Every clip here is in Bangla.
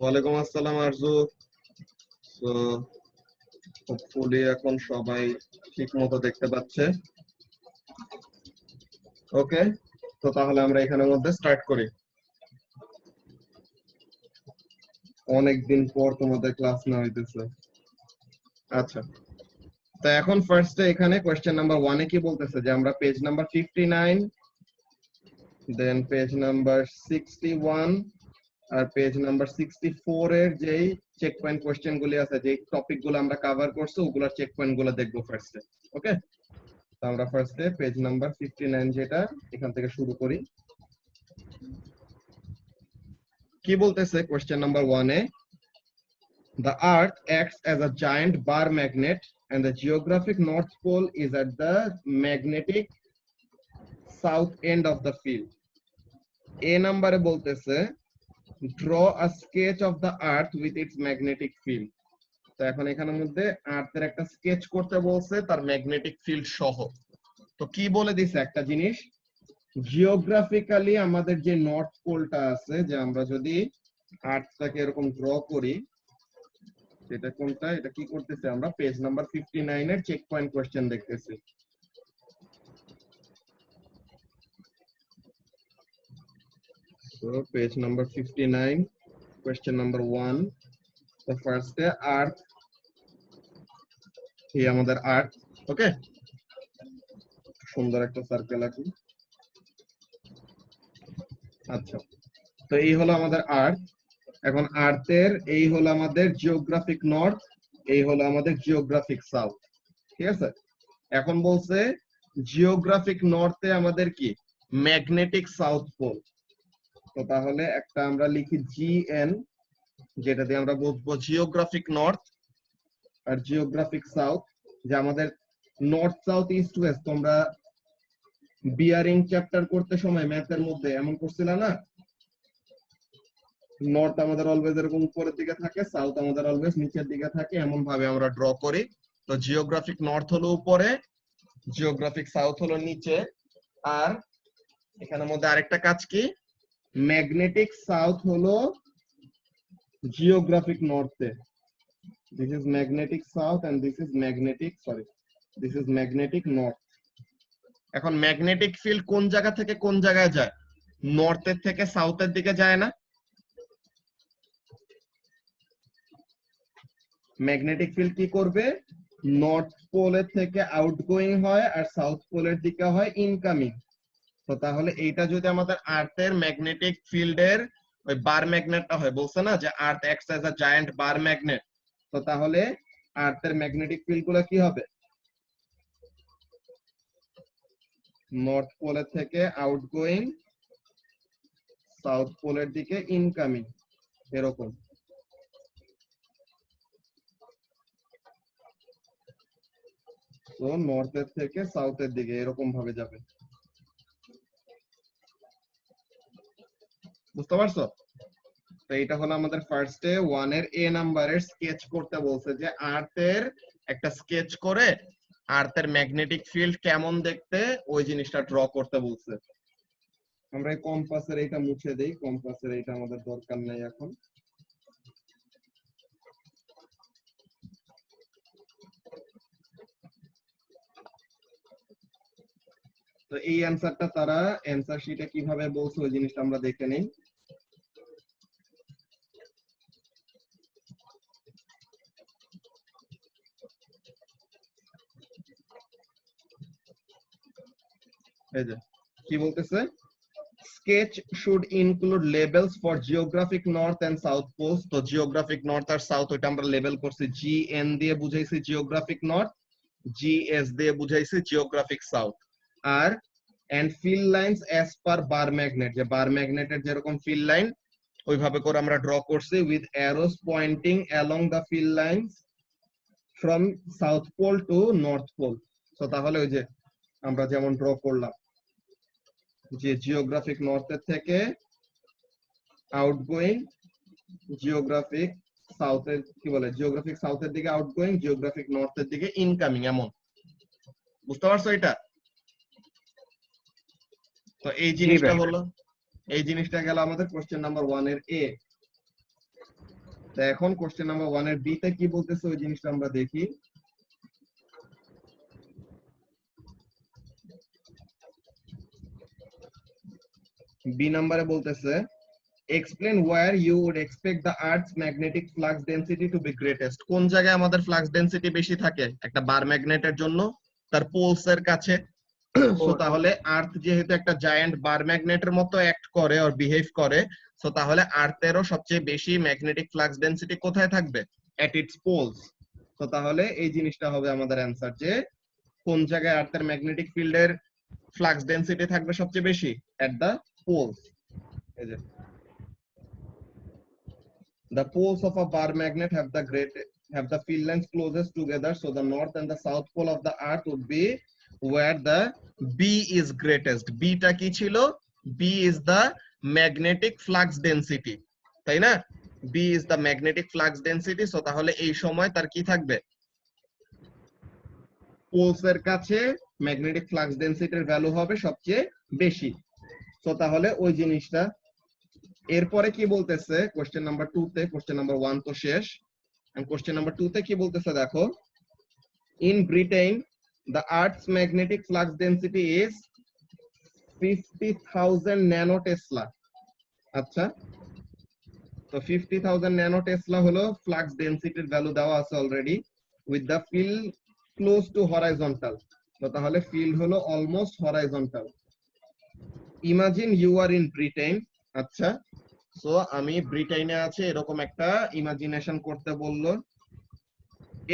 ওয়ালাইকুম আসসালাম আরজু। তো হোপফুলি এখন সবাই ঠিক মতো দেখতে পাচ্ছে। ওকে, তো তাহলে আমরা এখানের মধ্যে স্টার্ট করি। অনেকদিন পর তোমাদের ক্লাস নেওয়া হইতেছে। আচ্ছা, তো এখন ফার্স্টে এখানে কোয়েশ্চেন নাম্বার 1 এ কি বলতেছে যে আমরা পেজ নাম্বার 59, দেন পেজ নাম্বার 61 আর পেজ নাম্বার 64 এর যেই চেক পয়েন্ট কোয়েশ্চেন গুলি আছে, যে টপিক গুলো আমরা কভার করছি ওগুলোর চেক পয়েন্ট গুলো দেখবো ফার্স্টে। ওকে, তো আমরা ফার্স্টে পেজ নাম্বার 59 যেটা, এখান থেকে শুরু করি। কি বলতেছে question number 1 A, the earth acts as a giant bar magnet and the geographic north pole is at the magnetic south end of the field. A নম্বরে বলতেছে draw a sketch of the earth with its magnetic field. তো এখন এখানের মধ্যে আর্থের একটা স্কেচ করতে বলছে তার ম্যাগনেটিক ফিল্ড সহ। তো কি বলে দিছে একটা জিনিস, জিওগ্রাফিক্যালি আমাদের যে নর্থ পোলটা আছে, যে আমরা যদি আর্থটাকে এরকম ড্র করি, এটা কোনটা, এটা কি করতেছে, আমরা পেজ নাম্বার 59 এর চেক পয়েন্ট কোশ্চেন দেখতেছি। So page number 59, question number 1, তো ফার্স্টে আর্থ, এই আমাদের আর্থ। ওকে, সুন্দর একটা সার্কেল আঁকি। আচ্ছা, তো এই হলো আমাদের আর্থ। এখন আর্থের এই হলো আমাদের জিওগ্রাফিক নর্থ, এই হলো আমাদের জিওগ্রাফিক সাউথ। ঠিক আছে, এখন বলছে জিওগ্রাফিক নর্থে আমাদের কি ম্যাগনেটিক সাউথ পোল। তো তাহলে একটা আমরা লিখি জিএন, যেটা দিয়ে আমরা বুঝবো জিওগ্রাফিক নর্থ আর জিওগ্রাফিক সাউথ। যে আমাদের নর্থ সাউথ ইস্ট ওয়েস্ট তোমরা বিয়ারিং চ্যাপ্টার করতে সময় ম্যাথের মধ্যে এমন করছিল না, নর্থ আমাদের অলওয়েজ এরকম উপরের দিকে থাকে, সাউথ আমাদের অলওয়েজ নিচের দিকে থাকে, এমন ভাবে আমরা ড্র করি। তো জিওগ্রাফিক নর্থ হলো উপরে, জিওগ্রাফিক সাউথ হলো নিচে। আর এখানের মধ্যে আরেকটা কাজ কি, ম্যাগনেটিক সাউথ হলো জিওগ্রাফিক নর্থে। This is magnetic south and this is magnetic, sorry, this is magnetic north. এখন ম্যাগনেটিক ফিল্ড কোন জায়গা থেকে কোন জায়গায় যায়, নর্থের থেকে সাউথের দিকে যায় না? ম্যাগনেটিক ফিল্ড কি করবে, নর্থ পোলের থেকে আউটগোয়িং হয় আর সাউথ পোলের দিকে হয় ইনকামিং। তো তাহলে এইটা যদি আমাদের আর্থের ম্যাগনেটিক ফিল্ডের ওই বার ম্যাগনেটটা হয়, বলছে না যে earth acts as a giant bar magnet, তো তাহলে আর্থের ম্যাগনেটিক ফিল্ড গুলো কি হবে, নর্থ পোলের থেকে আউটগোয়িং, সাউথ পোলের দিকে ইনকামিং, এরকম। তো নর্থের থেকে সাউথের দিকে এরকম ভাবে যাবে, বুঝতে পারছো? তো এটা হলো আমাদের ফার্স্টে 1 এর এ নাম্বারের স্কেচ করতে বলছে, যে আর্থের একটা স্কেচ করে আর্থের ম্যাগনেটিক ফিল্ড কেমন দেখতে ওই জিনিসটা ড্র করতে বলছে। আমরা এই কম্পাসের এইটা মুছে দেই, কম্পাসের এইটা আমাদের দরকার নেই এখন। তো এই অ্যানসারটা তারা অ্যানসার শিটে কিভাবে বলছে ওই জিনিসটা আমরা দেখে নেই। এই যে কি বলতেছে, sketch should include labels for geographic north and south poles. তো geographic north আর south ওইটা আমরা লেবেল করছি, GN দিয়ে বুঝাইছি geographic north, GS দিয়ে বুঝাইছি geographic south। R and fill lines as per bar magnet, যে বার ম্যাগনেটের যেরকম fill line ওইভাবে করে আমরা ড্র করছি with arrows pointing along the fill lines from south pole to north pole। তো তাহলে ওই যে আমরা যেমন ড্র করলাম, যে জিওগ্রাফিক নর্থের থেকে আউটগোয়িং, জিওগ্রাফিক সাউথের, কি বলে, জিওগ্রাফিক সাউথের দিকে আউটগোয়িং, জিওগ্রাফিক নর্থের দিকে ইনকামিং, এমন। বুঝতে পারছো এটা? তো এই জিনিসটা হলো, এই জিনিসটা গেল আমাদের কোশ্চেন নাম্বার 1 এর এ। তো এখন কোশ্চেন নাম্বার 1 এর বি তে কি বলতেছে ওই জিনিসটা আমরা দেখি। বি নম্বরে বলতেছে explain where you would expect the earth's magnetic flux density to be greatest। কোন জায়গায় আমাদের ফ্লাক্স ডেনসিটি বেশি থাকে একটা বার ম্যাগনেটের জন্য? তার পোলস এর কাছে। সো তাহলে আর্থ যেহেতু একটা জায়ান্ট বার ম্যাগনেটের মতো অ্যাক্ট করে আর বিহেভ করে, সো তাহলে আর্থেরও সবচেয়ে বেশি ম্যাগনেটিক ফ্লাক্স ডেনসিটি কোথায় থাকবে? এট ইটস পোলস। তো তাহলে এই জিনিসটা হবে আমাদের অ্যানসার, যে কোন জায়গায় আর্থের ম্যাগনেটিক ফিল্ডের ফ্লাক্স ডেনসিটি থাকবে সবচেয়ে বেশি? At the polls. এই যে the poles of a bar magnet have the field lengths closest together, so the north and the south pole of the earth would be where the B is greatest। B টা কি ছিল? B is the magnetic flux density, তাই না? B is the magnetic flux density, so তাহলে এই সময় তার কি থাকবে? পোলস এর কাছে ম্যাগনেটিক ফ্লাক্স ডেনসিটির ভ্যালু হবে সবচেয়ে বেশি। সো তাহলে ওই জিনিসটা। এরপরে কি বলতেছে কোশ্চেন নাম্বার 2 তে? কোশ্চেন নাম্বার 1 তো শেষ, এন্ড কোশ্চেন নাম্বার 2 তে কি বলতেছে দেখো। In Britain the earth's magnetic flux density is 50,000 ন্যানোটেসলা। আচ্ছা, তো 50,000 ন্যানোটেসলা হলো ফ্লাক্স ডেনসিটির ভ্যালু দেওয়া আছে already, with the field close to horizontal. তো তাহলে ফিল্ড হলো almost horizontal. Imagine you are in Britain. আচ্ছা, সো আমি ব্রিটেনে আছে এরকম একটা ইমাজিনেশন করতে বললো।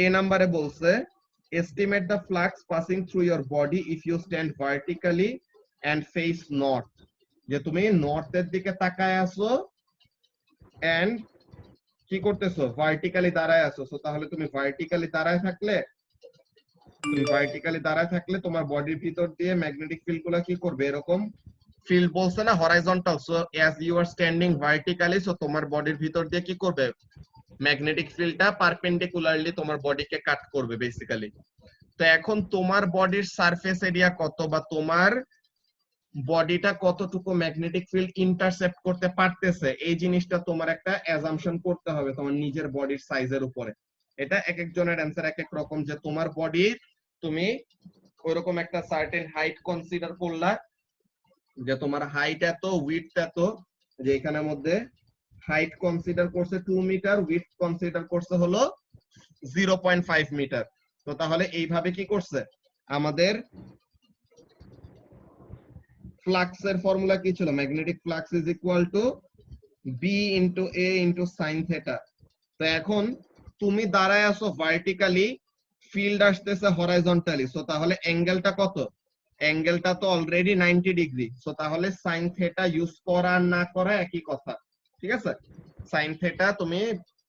এ নাম্বারে বলছে estimate the flux passing through your body if you stand vertically and face north. যে তুমি নর্থের দিকে তাকায় আছো এন্ড কি করতেছো? ভার্টিক্যালি দাঁড়ায় আছো। সো তাহলে তুমি ভার্টিক্যালি দাঁড়ায় থাকলে তোমার বডির ভিতর দিয়ে ম্যাগনেটিক ফিল্ড গুলা কি করবে? এরকম ফিল্ড বলছে না horizontal, so as you are standing vertically, so তোমার বডির ভিতর দিয়ে কি করবে? ম্যাগনেটিক ফিল্ডটা পারপেন্ডিকুলারলি তোমার বডিকে কাট করবে বেসিক্যালি। তো এখন তোমার বডির সারফেস এরিয়া কত, বা তোমার বডিটা কতটুকু ম্যাগনেটিক ফিল্ড ইন্টারসেপ্ট করতে পারতেছে, এই জিনিসটা তোমার একটা অ্যাজাম্পশন করতে হবে তোমার নিজের বডির সাইজের উপরে। এটা এক একজনের অ্যান্সার এক এক রকম, যে তোমার বডি তুমি ওইরকম একটা সার্টেন হাইট কনসিডার করলা, যে তোমার হাইট এত, উইডথ এত, যে এখানের মধ্যে হাইট কনসিডার করছে 2 মিটার, উইডথ কনসিডার করছে হলো 0.5 মিটার। তো তাহলে এইভাবে কি করছে? আমাদের ফ্লাক্সের ফর্মুলা কি ছিল? Magnetic flux is equal to b into a into sine theta. তো এখন তুমি দাঁড়ায় আছো ভার্টিক্যালি, ফিল্ড আসতেছে হরাইজন্টালি, সো তাহলে অ্যাঙ্গেলটা কত? অ্যাঙ্গেলটা তো অলরেডি 90 ডিগ্রি। সো তাহলে সাইন থেটা ইউজ করা না করা একই কথা, ঠিক আছে? সাইন থেটা তুমি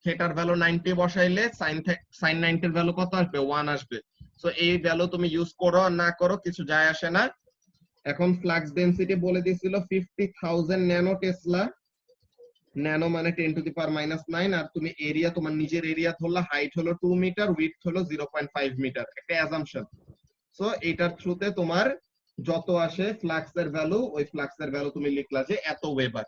থেটার ভ্যালু 90 বসাইলে সাইন 90 এর ভ্যালু কত আসবে? 1 আসবে। সো এই ভ্যালু তুমি ইউজ করো আর না করো কিছু যায় আসে না। এখন ফ্লাক্স ডেনসিটি বলে দিয়েছিল 50,000 ন্যানো টেসলা। ন্যানো মানে 10 টু দি পাওয়ার -9, আর তুমি এরিয়া তোমার নিজের এরিয়া ধরলা, হাইট হলো 2 মিটার, উইডথ হলো 0.5 মিটার, একটা অ্যাজাম্পশন। সো এটার থ্রুতে তোমার যত আসে ফ্লাক্সের ভ্যালু, ওই ফ্লাক্সের ভ্যালু তুমি লিখলা যে এত ওয়েবার।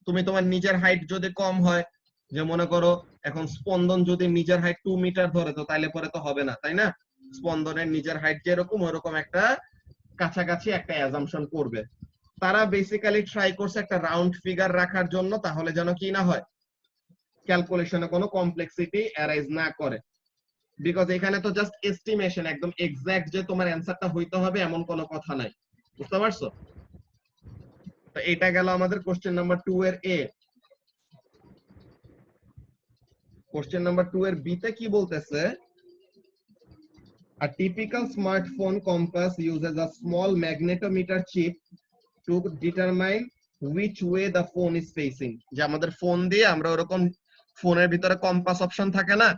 তুমি তোমার নিজের হাইট যদি কম হয়, যে মনে করো এখন স্পন্দন যদি নিজের হাইট 2 মিটার ধরে, তো তাইলে পরে তো হবে না, তাই না? স্পন্দনের নিজের হাইট যেরকম ওরকম একটা কাছাকাছি একটা অ্যাজাম্পশন করবে। তারা বেসিক্যালি ট্রাই করছে একটা রাউন্ড ফিগার রাখার জন্য, তাহলে যেন কি না হয়, ক্যালকুলেশনে কোনো কমপ্লেক্সিটি অ্যারাইজ না করে। বিকজ এখানে তো জাস্ট এস্টিমেশন, একদম এক্সাক্ট যে তোমার অ্যানসারটা হইতে হবে এমন কোনো কথা নাই, বুঝতে পারছো? তো এটা গেল আমাদের কোশ্চেন নাম্বার 2 এর এ। কোশ্চেন নাম্বার 2 এর বি তে কি বলতেছে? A typical smartphone compass uses a small magnetometer chip to determine which way the phone is facing। যে আমাদের ফোন দিয়ে আমরা ওরকম ফোনের ভিতরে কম্পাস অপশন থাকে না,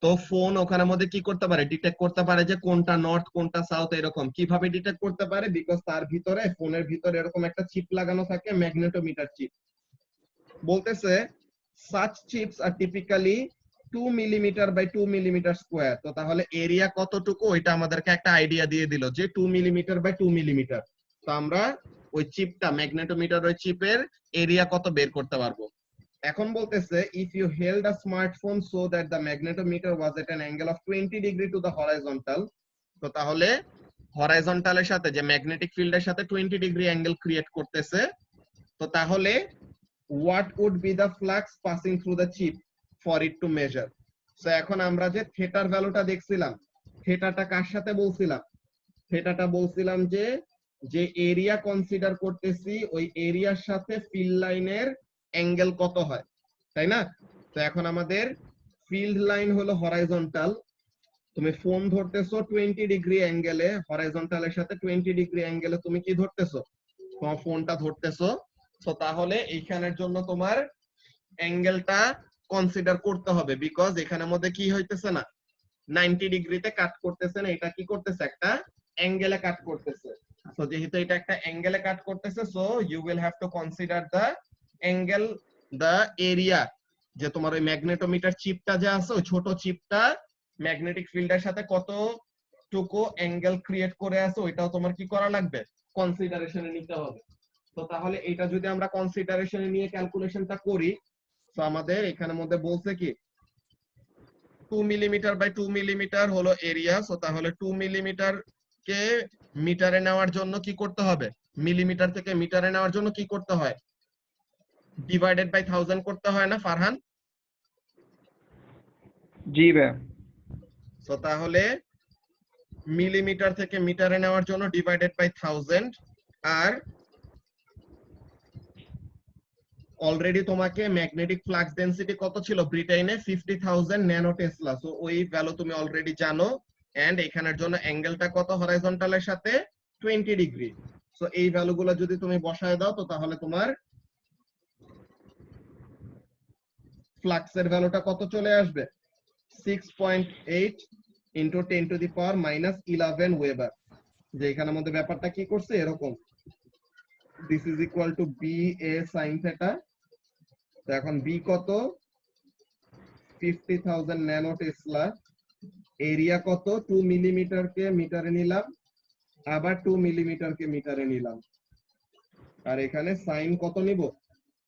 তো ফোন ওখানের মধ্যে কি করতে পারে? ডিটেক্ট করতে পারে যে কোনটা নর্থ কোনটা সাউথ। এরকম কিভাবে ডিটেক্ট করতে পারে? বিকজ তার ভিতরে, ফোনের ভিতরে এরকম একটা চিপ লাগানো থাকে, ম্যাগনেটোমিটার চিপ। বলতেছে such chips are typically 2 millimetre by 2 millimetre square. তো তাহলে এরিয়া কতটুকু ওইটা আমাদেরকে একটা আইডিয়া দিয়ে দিল, যে 2 মিলিমিটার বাই 2 মিলিমিটার। তো আমরা ওই চিপটা, ম্যাগনেটোমিটার ওই চিপের এরিয়া কত বের করতে পারবো। এখন বলতেছে if you held a smartphone so that the magnetometer was at an angle of 20 degree to the horizontal, তো তাহলে হরাইজন্টালের সাথে যে ম্যাগনেটিক ফিল্ডের সাথে 20 ডিগ্রি অ্যাঙ্গেল ক্রিয়েট করতেছে, তো তাহলে what would be the flux passing through the chip for it to measure? So এখন আমরা যে থিটার ভ্যালুটা দেখছিলাম, থিটাটা কার সাথে বলছিলাম? থিটাটা বলছিলাম যে যে এরিয়া কনসিডার করতেছি ওই এরিয়ার সাথে ফিল্ড লাইনের অ্যাঙ্গেল কত হয়, তাই না? তো এখন আমাদের ফিল্ড লাইন হলো হরাইজন্টাল, তুমি ফোন ধরতেছো 20 ডিগ্রি অ্যাঙ্গেলে, হরাইজন্টালের সাথে 20 ডিগ্রি অ্যাঙ্গেলে তুমি কি ধরতেছো? তোমার ফোনটা ধরতেছো। তো তাহলে এইখানের জন্য তোমার অ্যাঙ্গেলটা কনসিডার করতে হবে, বিকজ এখানের মধ্যে কি হইতেছে না, 90 ডিগ্রিতে কাট করতেছে না, এটা কি করতেছে, একটা অ্যাঙ্গেলে কাট করতেছে। সো যেহেতু এটা একটা অ্যাঙ্গেলে কাট করতেছে, so you will have to consider the angle, the area, যে তোমার ওই ম্যাগনেটোমিটার চিপটা যে আছে, ওই ছোট চিপটা ম্যাগনেটিক ফিল্ডের সাথে কতটুকু অ্যাঙ্গেল ক্রিয়েট করে আছে, ওইটাও তোমার কি করা লাগবে, কনসিডারেশনে নিতে হবে। তো তাহলে এটা যদি আমরা কনসিডারেশনে নিয়ে ক্যালকুলেশনটা করি, তো আমাদের এখানের মধ্যে বলছে কি 2 মিলিমিটার বাই 2 মিলিমিটার হলো এরিয়া। সো তাহলে 2 মিলিমিটার কে মিটারে নেওয়ার জন্য কি করতে হবে, মিলিমিটার থেকে মিটারে নেওয়ার জন্য কি করতে হয়, ডিভাইডেড বাই 1000 করতে হয় না ফারহান? জি ভাই। সো তাহলে মিলিমিটার থেকে মিটারে নেওয়ার জন্য ডিভাইডেড বাই 1000, আর অলরেডি তোমাকে ম্যাগনেটিক ফ্লাক্স ডেনসিটি কত ছিল ব্রিটেনে, 50,000 ন্যানো টেসলা। সো ওই ভ্যালু তুমি অলরেডি জানো, এন্ড এখানের জন্য অ্যাঙ্গেলটা কত হরাইজন্টালের সাথে, 20 ডিগ্রি। সো এই ভ্যালুগুলো যদি তুমি বসায় দাও, তো তাহলে তোমার ফ্লাক্সের ভ্যালুটা কত চলে আসবে, 6.8 into 10 to the power minus 11 weber. যে এখানের মধ্যে ব্যাপারটা কি করছে এরকম, this is equal to b a sine theta. তো এখন বি কত, 50,000 ন্যানো টেসলা, এরিয়া কত, 2 মিলিমিটার কে মিটারে নিলাম, আবার 2 মিলিমিটার কে মিটারে নিলাম, আর এখানে সাইন কত নিব,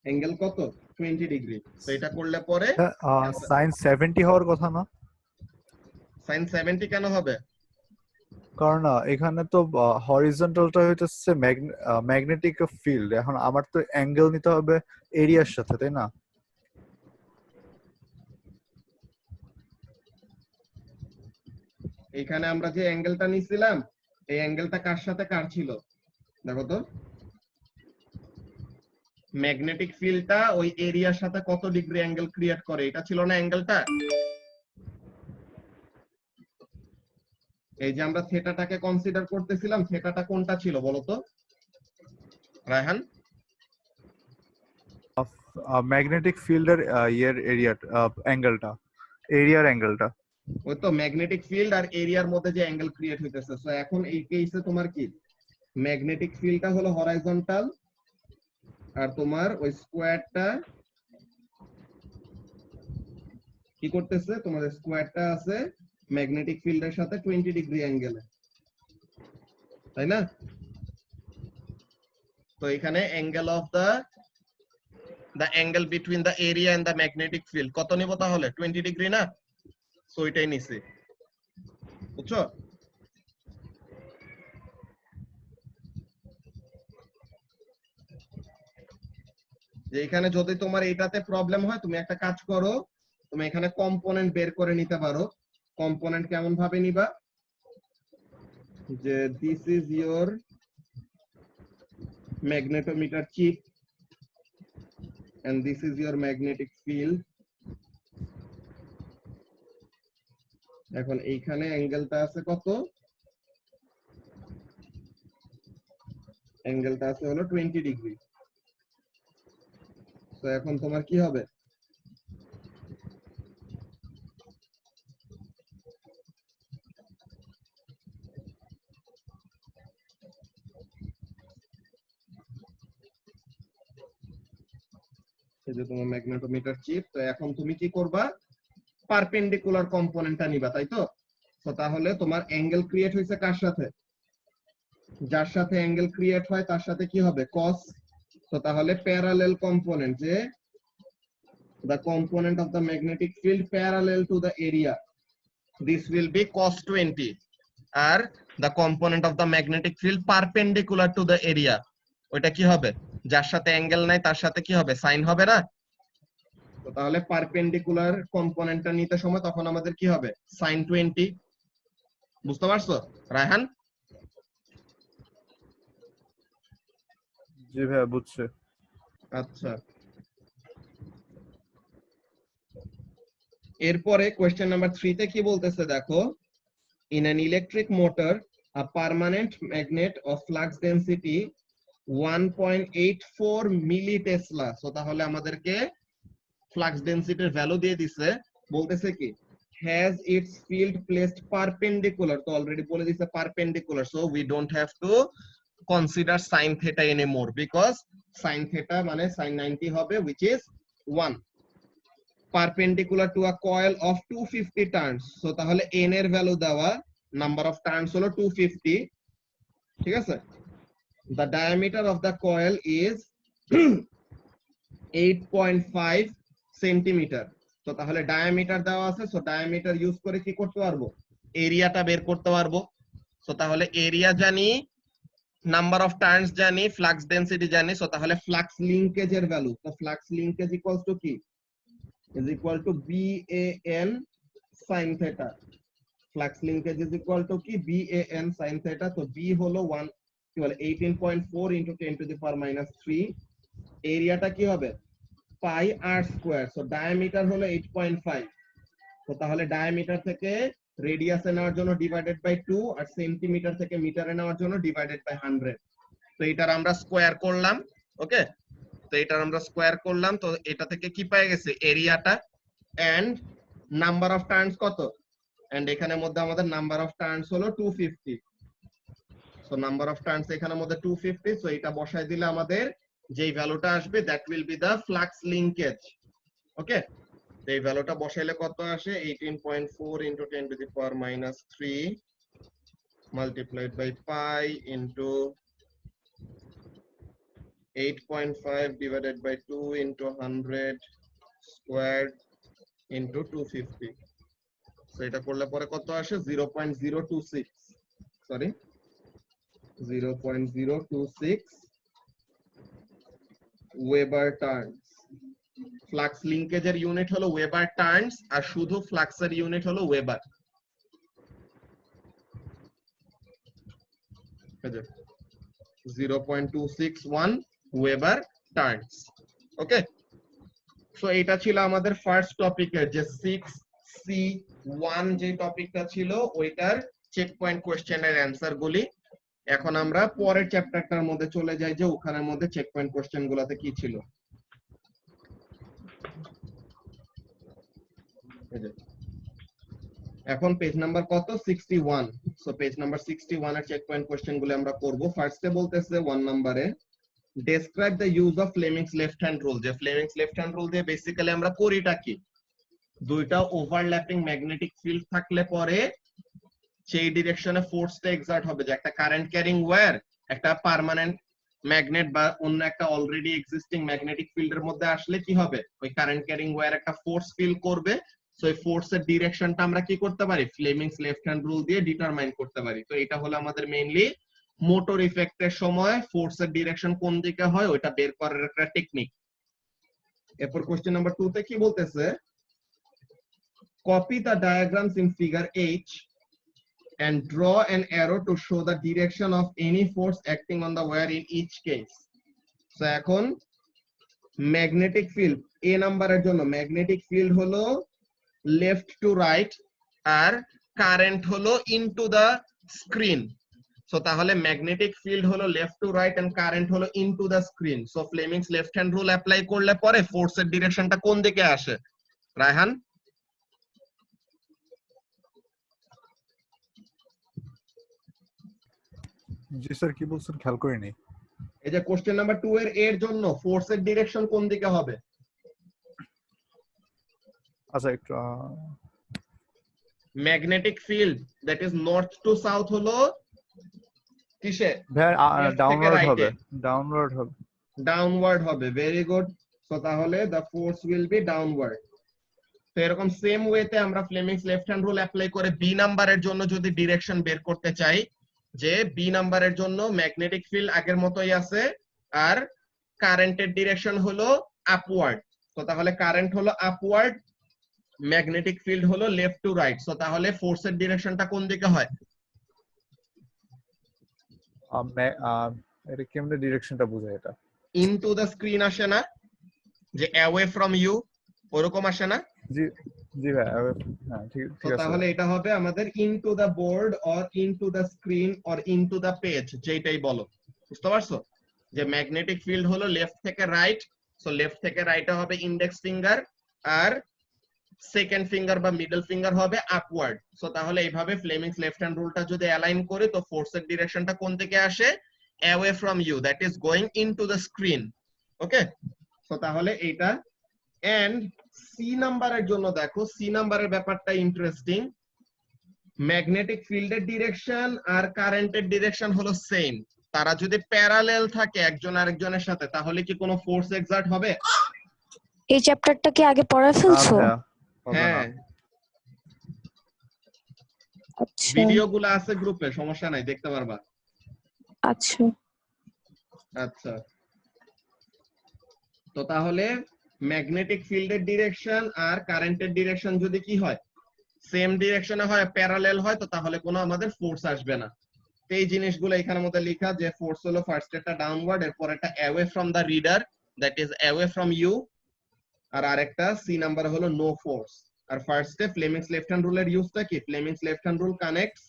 অ্যাঙ্গেল কত, 20 ডিগ্রি। তো এটা করলে পরে সাইন 70 হওয়ার কথা না? সাইন 70 কেন হবে? কারণ এখানে তো হরিজন্টালটা হইতেছে ম্যাগনেটিক ফিল্ড, এখন আমার তো অ্যাঙ্গেল নিতে হবে এরিয়ার সাথে, তাই না? এখানে আমরা যে অ্যাঙ্গেলটা নিছিলাম, এই অ্যাঙ্গেলটা কার সাথে কার ছিল, দেখো তো, ম্যাগনেটিক ফিল্ডটা ওই এরিয়ার সাথে কত ডিগ্রি অ্যাঙ্গেল ক্রিয়েট করে, এটা ছিল না অ্যাঙ্গেলটা। এই যে আমরা থেটাটাকে কনসিডার করতেছিলাম, থেটাটা কোনটা ছিল বলতো রায়হান? ম্যাগনেটিক ফিল্ডের ইয়ের এরিয়া অ্যাঙ্গেলটা, এরিয়ার অ্যাঙ্গেলটা। ওই তো ম্যাগনেটিক ফিল্ড আর এরিয়ার মধ্যে যে অ্যাঙ্গেল ক্রিয়েট হইতেছে। সো এখন এই কেসে তোমার কি, ম্যাগনেটিক ফিল্ডটা হলো হরাইজন্টাল, আর তোমার ওই স্কোয়ারটা কি করতেছে, তোমাদের স্কোয়ারটা আছে ম্যাগনেটিক ফিল্ডের সাথে 20 ডিগ্রি অ্যাঙ্গেলে, তাই না? তো এখানে angle of the angle between the area and the magnetic field কত নিব তাহলে, 20 ডিগ্রি না? সো এটাই নিছি, বুঝছো? যে এখানে যদি তোমার এটাতে প্রবলেম হয়, তুমি একটা কাজ করো, তুমি এখানে কম্পোনেন্ট বের করে নিতে পারো। কম্পোনেন্ট কেমন ভাবে নিবা, যে this is your magnetometer chip and this is your magnetic field. এখন এইখানে অ্যাঙ্গেলটা আছে কত, অ্যাঙ্গেলটা আছে হলো 20 ডিগ্রি। তো এখন তোমার কি হবে, এই যে তোমার ম্যাগনেটোমিটার চিপ। তো এখন তুমি কি করবা, পারপেন্ডিকুলার কম্পোনেন্টটা নিবা, তাই তো? তো তাহলে তোমার অ্যাঙ্গেল ক্রিয়েট হয়েছে কার সাথে, যার সাথে অ্যাঙ্গেল ক্রিয়েট হয় তার সাথে কি হবে, কস। তো তাহলে প্যারালেল কম্পোনেন্ট, যে the component of the magnetic field parallel to the area, this will be cos 20, আর the component of the magnetic field perpendicular to the area, ওইটা কি হবে? যার সাথে অ্যাঙ্গেল নাই তার সাথে কি হবে? সাইন হবে না? তো তাহলে পারপেন্ডিকুলার কম্পোনেন্টটা নিতে সময় তখন আমাদের কি হবে? sin 20। বুঝতে পারছো রায়হান? জি ভাইয়া বুঝছি। আচ্ছা, এরপরে কোশ্চেন নাম্বার 3 তে কি বলতেছে দেখো, in an electric motor a permanent magnet of flux density 1.84 মিলিটেসলা। So তাহলে আমাদেরকে ফ্লাক্স ডেনসিটির ভ্যালু দিয়ে দিছে, বলতেছে কি has its field placed perpendicular, তো অলরেডি বলে দিছে perpendicular, so we don't have to consider sin theta anymore because sin theta মানে sin 90 হবে which is 1, perpendicular to a coil of 250 turns, so তাহলে n এর ভ্যালু দেওয়া, নাম্বার অফ টার্নস হলো 250, ঠিক আছে। the diameter of the coil is 8.5 centimetre, তো তাহলে ডায়ামিটার দেওয়া আছে, সো ডায়ামিটার ইউজ করে কি করতে পারবো? এরিয়াটা বের করতে পারবো। সো তাহলে এরিয়া জানি, নাম্বার অফ টার্নস জানি, ফ্লাক্স ডেনসিটি জানি, সো তাহলে ফ্লাক্স লিংকেজের ভ্যালু, তো ফ্লাক্স লিংকেজ ইকুয়ালস টু কি? is equal to BAN sin theta, flux linkage is equal to কি? BAN sin theta, তো B হলো 1 কি বলে 18.4 into 10 to the power minus 3, এরিয়াটা কি হবে? pi r square, so diameter হলো 8.5, তো তাহলে ডায়ামিটার থেকে রেডিয়াসে নেওয়ার জন্য ডিভাইডেড বাই 2 আর সেন্টিমিটার থেকে মিটারে নেওয়ার জন্য ডিভাইডেড বাই 100, তো এটার আমরা স্কয়ার করলাম। ওকে, তো এটার আমরা স্কয়ার করলাম, তো এটা থেকে কি পেয়ে গেছে? এরিয়াটা এন্ড নাম্বার অফ টার্নস কত, এন্ড এখানের মধ্যে আমাদের নাম্বার অফ টার্নস হলো 250, সো নাম্বার অফ টার্নস এখানের মধ্যে 250, সো এটা বসায় দিলে আমাদের যেই ভ্যালুটা আসবে that will be the flux linkage. Okay, তো এই ভ্যালুটা বসাইলে কত আসে? 18.4 into 10 to the power minus 3 multiplied by pi into 8.5 divided by 2 into 100 squared into 250, so এটা করলে পরে কত আসে? 0.026, সরি 0.026 ওয়েবার টার্নস। ফ্লাক্স লিংকেজের ইউনিট হলো ওয়েবার টার্নস, আর শুধু ফ্লাক্সের ইউনিট হলো weber. 0.261 weber turns. Okay, so এটা ছিল আমাদের ফার্স্ট টপিকের যে 6C1 যে টপিকটা ছিল ওইটার চেক পয়েন্ট কোশ্চেনের অ্যানসার গুলি। এখন আমরা পরের চ্যাপ্টারটার মধ্যে চলে যাই যে ওখানের মধ্যে চেক পয়েন্ট কোশ্চেন গুলাতে কি ছিল। এখন পেজ নাম্বার কত? 61, সো পেজ নাম্বার 61 এর চেক পয়েন্ট কোশ্চেন গুলো আমরা করব। ফার্স্টে বলতেছে 1 নম্বরে describe the use of Fleming's left hand rule, যে ফ্লেমিংস লেফট হ্যান্ড রুল দিয়ে বেসিক্যালি আমরা করিটা কি? দুইটা ওভারল্যাপিং ম্যাগনেটিক ফিল্ড থাকলে পরে সেই ডিরেকশনে ফোর্সটা এক্সার্ট হবে, যে একটা কারেন্ট ক্যারিং ওয়্যার একটা পার্মানেন্ট ম্যাগনেট বা অন্য একটা অলরেডি এক্সিস্টিং ম্যাগনেটিক ফিল্ডের মধ্যে আসলে কি হবে? ওই কারেন্ট ক্যারিং ওয়্যার একটা ফোর্স ফিল করবে, সো এই ফোর্সের ডিরেকশনটা আমরা কি করতে পারি? ফ্লেমিংস লেফট হ্যান্ড রুল দিয়ে ডিটারমাইন করতে পারি। তো এটা হলো আমাদের মেইনলি মোটর ইফেক্টের সময় ফোর্সের ডিরেকশন কোন দিকে হয় ওইটা বের করার একটা টেকনিক। এরপর কোশ্চেন নাম্বার 2 তে কি বলতেছে? Copy the diagrams in figure H and draw an arrow to show the direction of any force acting on the wire in each case. So এখন ম্যাগনেটিক ফিল্ড এ নাম্বারের জন্য ম্যাগনেটিক ফিল্ড হলো লেফট টু রাইট আর কারেন্ট হলো ইনটু দা স্ক্রিন, সো তাহলে ম্যাগনেটিক ফিল্ড হলো left to right and current হলো into the screen, so Fleming's left hand rule apply করলে পরে ফোর্সের ডিরেকশনটা কোন দিকে আসে? রায়হান? জি স্যার, কি বলছেন খেয়াল করিনি। এই যে কোশ্চেন নাম্বার 2 এর জন্য ফোর্সের ডিরেকশন কোন দিকে হবে? আচ্ছা একটু magnetic field that is north two south হলো কিসে? ভাই Left থেকে ডাউনওয়ার্ড right হবে, এ। ডাউনওয়ার্ড হবে। ডাউনওয়ার্ড হবে, ভেরি গুড। সো তাহলে the force will be downward. তো এরকম সেম ওয়েতে আমরা Fleming's left hand rule apply করে বি নাম্বারের জন্য যদি ডিরেকশন বের করতে চাই, যে বি নাম্বারের জন্য ম্যাগনেটিক ফিল্ড আগের মতোই আছে আর কারেন্টের ডিরেকশন হলো আপওয়ার্ড। তো তাহলে কারেন্ট হলো আপওয়ার্ড, ম্যাগনেটিক ফিল্ড হলো লেফট টু রাইট। সো তাহলে ফোর্সের ডিরেকশনটা কোন দিকে হয়? এটা কেমনে ডিরেকশনটা বোঝায় এটা? ইনটু দ্য স্ক্রিন আসে না, যে অ্যাওয়ে ফ্রম ইউ, ওরকম আসে না? জি জি ভাই, হ্যাঁ ঠিক তো ঠিক আছে। তাহলে এটা হবে আমাদের into the board or into the screen or into the page, যেটাই বলো। বুঝতে পারছো যে ম্যাগনেটিক ফিল্ড হলো লেফট থেকে রাইট, সো লেফট থেকে রাইটে হবে ইন্ডেক্স ফিঙ্গার আর সেকেন্ড ফিঙ্গার বা মিডল ফিঙ্গার হবে আপওয়ার্ড। সো তাহলে এইভাবে ফ্লেমিংস লেফট হ্যান্ড রুলটা যদি অ্যালাইন করি তো ফোর্সের ডিরেকশনটা কোন দিকে আসে? Away from you, that is going into the screen. Okay, so তাহলে এইটা। এন্ড সি নাম্বারের জন্য দেখো, সি নাম্বারের ব্যাপারটা ইন্টারেস্টিং। ম্যাগনেটিক ফিল্ডের ডিরেকশন আর কারেন্টের ডিরেকশন হলো সেম। তারা যদি প্যারালেল থাকে একজন আরেকজনের সাথে, তাহলে কি কোনো ফোর্স এক্সার্ট হবে? এই চ্যাপ্টারটা কি আগে পড়া ফেলছো? হ্যাঁ, আচ্ছা ভিডিওগুলো আছে গ্রুপে, সমস্যা নাই, দেখতে পারবা। আচ্ছা আচ্ছা, তো তাহলে ম্যাগনেটিক ফিল্ডের ডিরেকশন আর কারেন্টের ডিরেকশন যদি কি হয়, সেম ডিরেকশনে হয়, প্যারালেল হয়, তো তাহলে কোনো আমাদের ফোর্স আসবে না। তো এই জিনিসগুলো এখানের মধ্যে লেখা, যে ফোর্স হলো ফার্স্ট একটা ডাউনওয়ার্ড, এরপর একটা away from the reader, that is away from you, আর আরেকটা সি নাম্বার হলো নো ফোর্স। আর ফার্স্টে ফ্লেমিংস লেফট হ্যান্ড রুলের ইউজটা কি? Fleming's left hand rule connects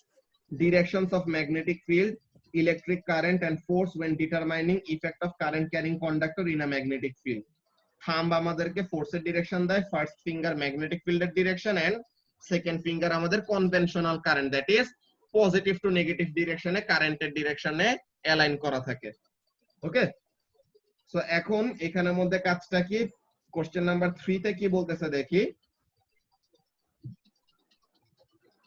directions of magnetic field, electric current and force when determining effect of current carrying conductor in a magnetic field. Thumb আমাদেরকে ফোর্সের ডিরেকশন দেয়, ফার্স্ট ফিঙ্গার ম্যাগনেটিক ফিল্ডের ডিরেকশন এন্ড সেকেন্ড ফিঙ্গার আমাদের conventional current, that is positive to negative ডিরেকশনে কারেন্টের ডিরেকশনে অ্যালাইন করা থাকে। ওকে, সো এখন এখানের মধ্যে কাজটা কি? কোশ্চেন নাম্বার 3 তে কি বলতেছে দেখি।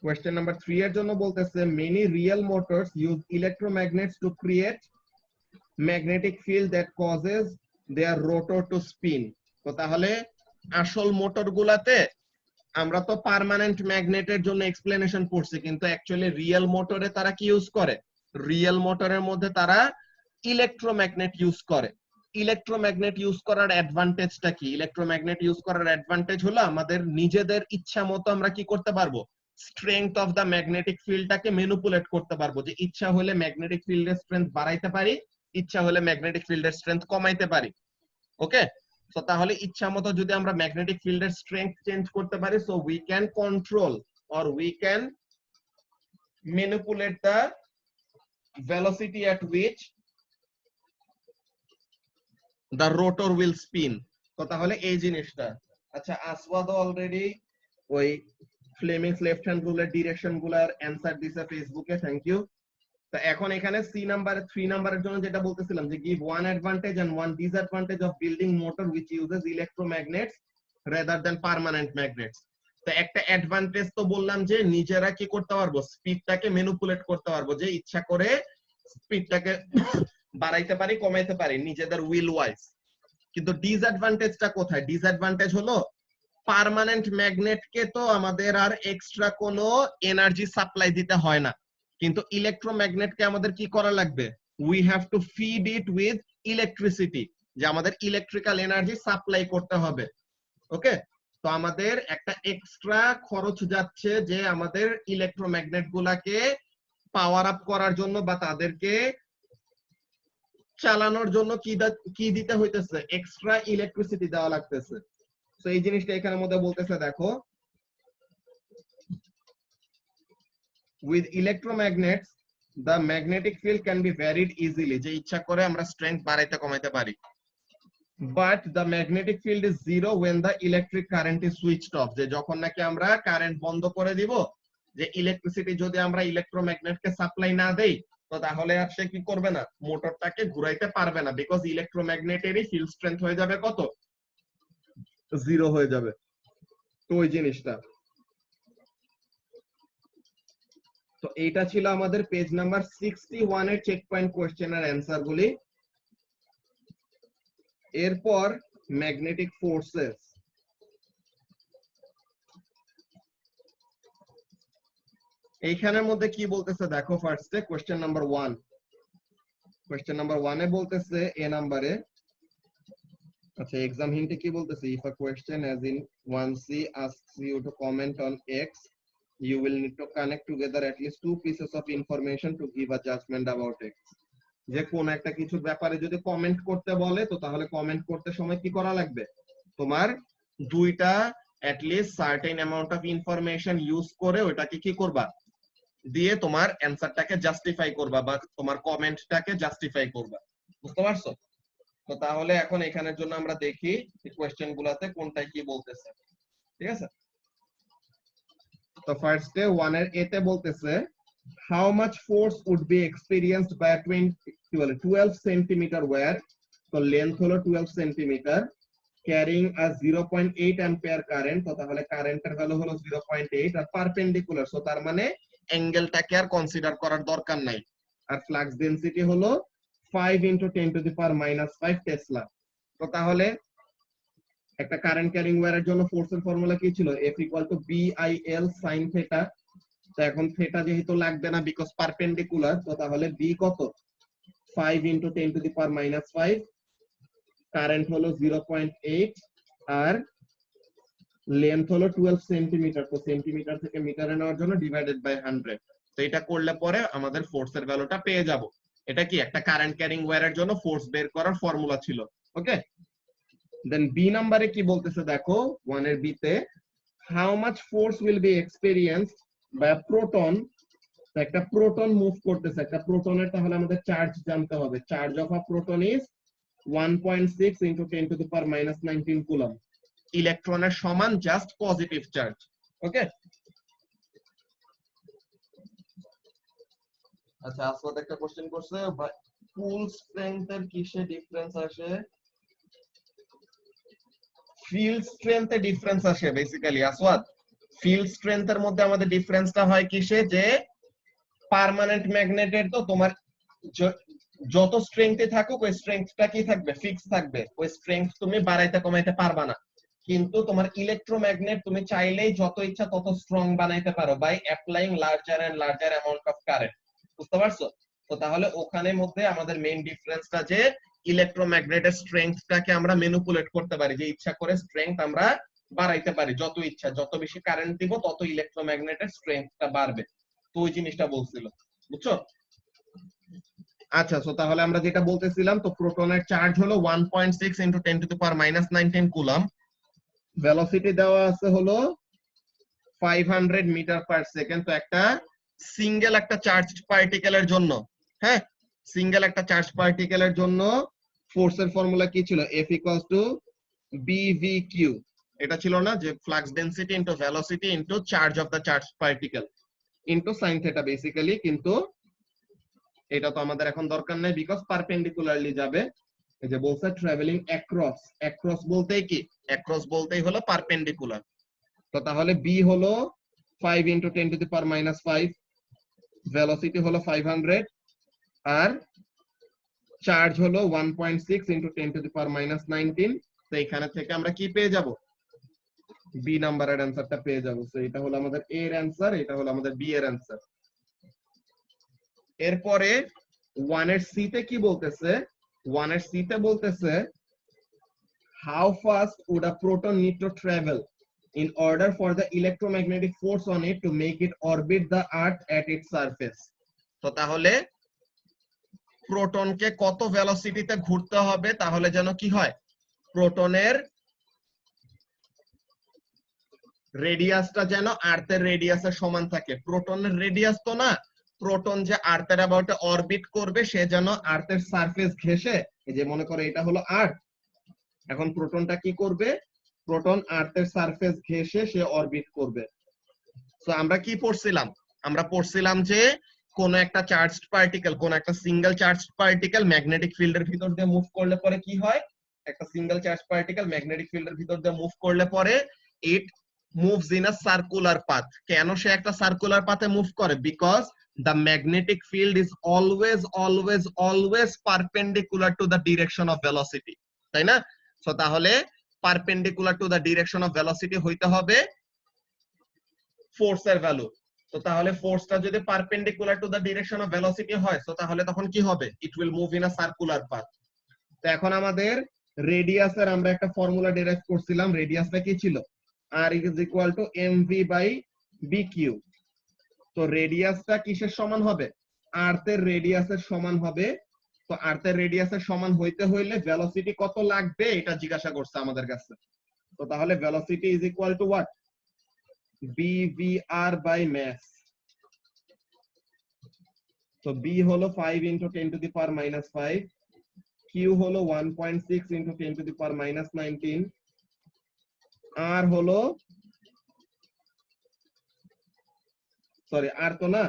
কোয়েশ্চেন নাম্বার 3 এর জন্য বলতেছে many real motors use electromagnets to create magnetic field that causes their rotor to spin. তো তাহলে আসল মোটর গুলাতে আমরা তো পার্মানেন্ট ম্যাগনেটের জন্য এক্সপ্লেনেশন পড়ছি, কিন্তু অ্যাকচুয়ালি রিয়েল মোটরে তারা কি ইউজ করে? রিয়েল মোটরের মধ্যে তারা ইলেকট্রোম্যাগনেট ইউজ করে। ইলেকট্রোম্যাগনেট ইউজ করার অ্যাডভান্টেজটা কি? ইলেকট্রোম্যাগনেট ইউজ করার অ্যাডভান্টেজ হলো আমাদের নিজেদের ইচ্ছা মতো আমরা কি করতে পারবো? স্ট্রেংথ অফ দা ম্যাগনেটিক ফিল্ডটাকে ম্যানিপুলেট করতে পারবো, যে ইচ্ছা হলে ম্যাগনেটিক ফিল্ডের স্ট্রেংথ বাড়াইতে পারি, ইচ্ছা হলে ম্যাগনেটিক ফিল্ডের স্ট্রেংথ কমাইতে পারি। ওকে, সো তাহলে ইচ্ছা মতো যদি আমরা ম্যাগনেটিক ফিল্ডের স্ট্রেংথ চেঞ্জ করতে পারি, so we can control or we can manipulate the velocity at which the rotor will spin. তো তাহলে এই জিনিসটা। আচ্ছা, আসওয়াদ অলরেডি ওই ফ্লেমিংস লেফট হ্যান্ড রুলের ডিরেকশন গুলার অ্যানসার দিছে ফেসবুকে, থ্যাংক ইউ। তো এখন এখানে সি নাম্বার 3 নাম্বারের জন্য যেটা বলতেছিলাম, যে give one advantage and one disadvantage of building motor which uses electromagnets rather than permanent magnets. তো একটা অ্যাডভান্টেজ তো বললাম যে নিজেরা কি করতে পারবো, স্পিডটাকে ম্যানিপুলেট করতে পারবো, যে ইচ্ছা করে স্পিডটাকে বাড়াইতে পারি, কমাইতে পারি নিজেদের উইল ওয়াইজ। কিন্তু ডিসঅ্যাডভান্টেজটা কোথায়? ডিসঅ্যাডভান্টেজ হলো পার্মানেন্ট ম্যাগনেটকে তো আমাদের আর এক্সট্রা কোনো এনার্জি সাপ্লাই দিতে হয় না, কিন্তু ইলেকট্রোম্যাগনেটকে আমাদের কি করা লাগবে? We have to feed it with electricity, যে আমাদের ইলেকট্রিক্যাল এনার্জি সাপ্লাই করতে হবে। ওকে, তো আমাদের একটা এক্সট্রা খরচ যাচ্ছে, যে আমাদের ইলেকট্রোম্যাগনেট গুলাকে পাওয়ার আপ করার জন্য বা তাদেরকে চালানোর জন্য কি দিতে হইতেছে? এক্সট্রা ইলেকট্রিসিটি দেওয়া লাগতেছে। তো এই জিনিসটা এখানের মধ্যে বলতেছে, দেখো, with electromagnets the magnetic field can be varied easily, যে ইচ্ছা করে আমরা স্ট্রেংথ বাড়াইতে কমাইতে পারি, but the magnetic field is zero when the electric current is switched off, যে যখন নাকি আমরা কারেন্ট বন্ধ করে দিব, যে ইলেকট্রিসিটি যদি আমরা ইলেকট্রোম্যাগনেটকে সাপ্লাই না দেই, তো তাহলে আর সে কি করবে না? মোটরটাকে ঘুরাইতে পারবে না, বিকজ ইলেকট্রোম্যাগনেটেরই ফিল্ড স্ট্রেংথ হয়ে যাবে কত? জিরো হয়ে যাবে। তো ওই জিনিসটা। তো এইটা ছিল আমাদের পেজ নাম্বার 61 এর চেক পয়েন্ট কোশ্চেন এর অ্যানসার গুলি। এরপর magnetic forces. এইখানের মধ্যে কি বলতেছে দেখো ফার্স্টে কোশ্চেন নাম্বার 1 কোশ্চেন নাম্বার 1 এ বলতেছে এ নম্বরে আচ্ছা এক্সাম হিন্টে কি বলতেছে if a question as in 1C asks you to comment on x you will need to connect together at least two pieces of information to give a judgment about x যে কোন একটা কিছু ব্যাপারে যদি কমেন্ট করতে বলে তো তাহলে কমেন্ট করতে সময় কি করা লাগবে তোমার দুইটা at least certain amount of information use করে ওটাকে কি করবা দিয়ে তোমার অ্যানসারটাকে জাস্টিফাই করবা বা তোমার কমেন্টটাকে জাস্টিফাই করবা বুঝতে পারছো তো তাহলে এখন এখানের জন্য আমরা দেখি এই কোশ্চেনগুলোতে কোনটা কি বলতেছে ঠিক আছে তো ফার্স্টে 1 এর এতে বলতেছে how much force would be experienced by a 12 centimeter wire তো লেন্থ হলো 12 centimetre carrying a 0.8 ampere current তো তাহলে কারেন্টের ভ্যালু হলো 0.8 আর পারপেন্ডিকুলার সো তার মানে অ্যাঙ্গেলটাকে আর কনসিডার করার দরকার নাই আর ফ্লাক্স ডেনসিটি হলো 5 into 10 to the power minus 5 Tesla তো তাহলে একটা কারেন্ট ক্যারিং ওয়্যারের জন্য ফোর্সের ফর্মুলা কি ছিল F = BIL sin থিটা তো এখন থিটা যেহেতু লাগবে না বিকজ পারপেন্ডিকুলার তো তাহলে B কত 5 into 10 to the power minus 5 current হলো 0.8 আর লেন্থ হলো 12 সেন্টিমিটার তো সেন্টিমিটার থেকে মিটারে নেওয়ার জন্য ডিভাইডেড বাই 100 তো এটা করলে পরে আমাদের ফোর্সের ভ্যালুটা পেয়ে যাব এটা কি একটা কারেন্ট ক্যারিং ওয়্যারের জন্য ফোর্স বের করার ফর্মুলা ছিল ওকে দেন বি নম্বরে কি বলতেছে দেখো 1 এর বি তে how much force will be experienced by a proton একটা প্রোটন মুভ করতেছে একটা প্রোটনের তাহলে আমাদের চার্জ জানতে হবে charge of a proton is 1.6 into 10 to the power minus 19 coulomb ইলেকট্রনের সমান জাস্ট পজিটিভ চার্জ ওকে আচ্ছা আসলে একটা কোশ্চেন করছে পুল স্ট্রেংথ এর কিসে ডিফারেন্স আসে ফিল্ড স্ট্রেংথে ডিফারেন্স আসে বেসিক্যালি আসওয়াত ফিল্ড স্ট্রেংথের মধ্যে আমাদের ডিফারেন্সটা হয় কিসে যে পার্মানেন্ট ম্যাগনেটের তো তোমার যত স্ট্রেংথে থাকুক ওই স্ট্রেংথটা কি থাকবে ফিক্স থাকবে ওই স্ট্রেংথ তুমি বাড়াইতে কমাইতে পারবা না কিন্তু তোমার ইলেকট্রোম্যাগনেট তুমি চাইলেই যত ইচ্ছা তত স্ট্রং বানাইতে পারো by applying larger and larger amount of current বুঝতে পারছো তো তাহলে ওখানে মধ্যে আমাদের মেইন ডিফারেন্সটা যে ইলেকট্রোম্যাগনেটের স্ট্রেংথটাকে আমরা ম্যানিপুলেট করতে পারি যে ইচ্ছা করে স্ট্রেংথ আমরা বাড়াইতে পারি যত ইচ্ছা যত বেশি কারেন্ট দিব তত ইলেকট্রোম্যাগনেটের স্ট্রেংথটা বাড়বে তো ওই জিনিসটা বলছিল বুঝছো আচ্ছা সো তাহলে আমরা যেটা বলতেছিলাম তো প্রোটনের চার্জ হলো 1.6 into 10 to the power minus 19 coulomb velocity দেওয়া আছে হলো 500 মিটার পার সেকেন্ড তো একটা সিঙ্গেল একটা চার্জড পার্টিকেলের জন্য হ্যাঁ সিঙ্গেল একটা চার্জ পার্টিকেলের জন্য ফোর্সের ফর্মুলা কি ছিল F = BVQ এটা ছিল না যে flux density into velocity into charge of the charge particle into sin theta basically কিন্তু এটা তো আমাদের এখন দরকার নাই বিকজ পারপেন্ডিকুলারলি যাবে এই যে বলছে ট্রাভেলিং অ্যাক্রস অ্যাক্রস বলতেই কি অ্যাক্রস বলতেই হলো পারপেন্ডিকুলার তো তাহলে B হলো 5 into 10 to the power minus 5 velocity হলো 500 আর চার্জ হলো 1.6 into 10 to the power minus 19 তো এখানে থেকে আমরা কি পেয়ে যাব B নাম্বারের অ্যানসারটা পেয়ে যাব সো এটা হলো আমাদের A এর অ্যানসার এটা হলো আমাদের B এর অ্যানসার এরপরে 1 এর সি তে কি বলতেছে 1 এর সি তে বলতেছে how fast would a proton need to travel in order for the electromagnetic force on it to make it orbit the earth at its surface তো তাহলে প্রোটনকে কত ভেলোসিটিতে ঘুরতে হবে তাহলে যেন কি হয় প্রোটনের রেডিয়াসটা যেন আর্থের রেডিয়াসের সমান থাকে প্রোটনের রেডিয়াস তো না প্রোটন যে আর্থের অ্যাবাউটে অরবিট করবে সে যেন আর্থের সারফেস ঘেঁষে এই যে মনে করে এটা হলো আর্থ এখন প্রোটনটা কি করবে প্রোটন আর্থের সারফেস ঘেঁষে সে অরবিট করবে তো আমরা কি পড়ছিলাম আমরা পড়ছিলাম যে কোন একটা চার্জড পার্টিকেল কোন একটা সিঙ্গেল চার্জড পার্টিকেল ম্যাগনেটিক ফিল্ডের ভিতর দিয়ে মুভ করলে পরে কি হয় একটা সিঙ্গেল চার্জ পার্টিকেল ম্যাগনেটিক ফিল্ডের ভিতর দিয়ে মুভ করলে পরে ইট moves in a circular path কেন সে একটা সার্কুলার পাথে মুভ করে because the magnetic field is always perpendicular to the direction of velocity তাই না সো তাহলে perpendicular to the direction of velocity হইতে হবে ফোর্সের ভ্যালু। তো তাহলে ফোর্সটা যদি perpendicular to the direction of velocity হয়, সো তাহলে তখন কি হবে? It will move in a circular path. তো এখন আমাদের রেডিয়াসের আমরা একটা ফর্মুলা ডিরাইভ করছিলাম। রেডিয়াসটা কি ছিল? r is equal to mv by bq। তো রেডিয়াসটা কিসের সমান হবে? আর্থ এর রেডিয়াসের সমান হবে। তো আর্থ এর রেডিয়াসের সমান হইতে হইলে ভেলোসিটি কত লাগবে এটা জিজ্ঞাসা করছে আমাদের কাছে। তো তাহলে velocity is equal two what? bvr by mass। তো b হলো 5 into 10 to the power minus 5, q হলো 1.6 into 10 to the power minus 19, r হলো সরি r তো না,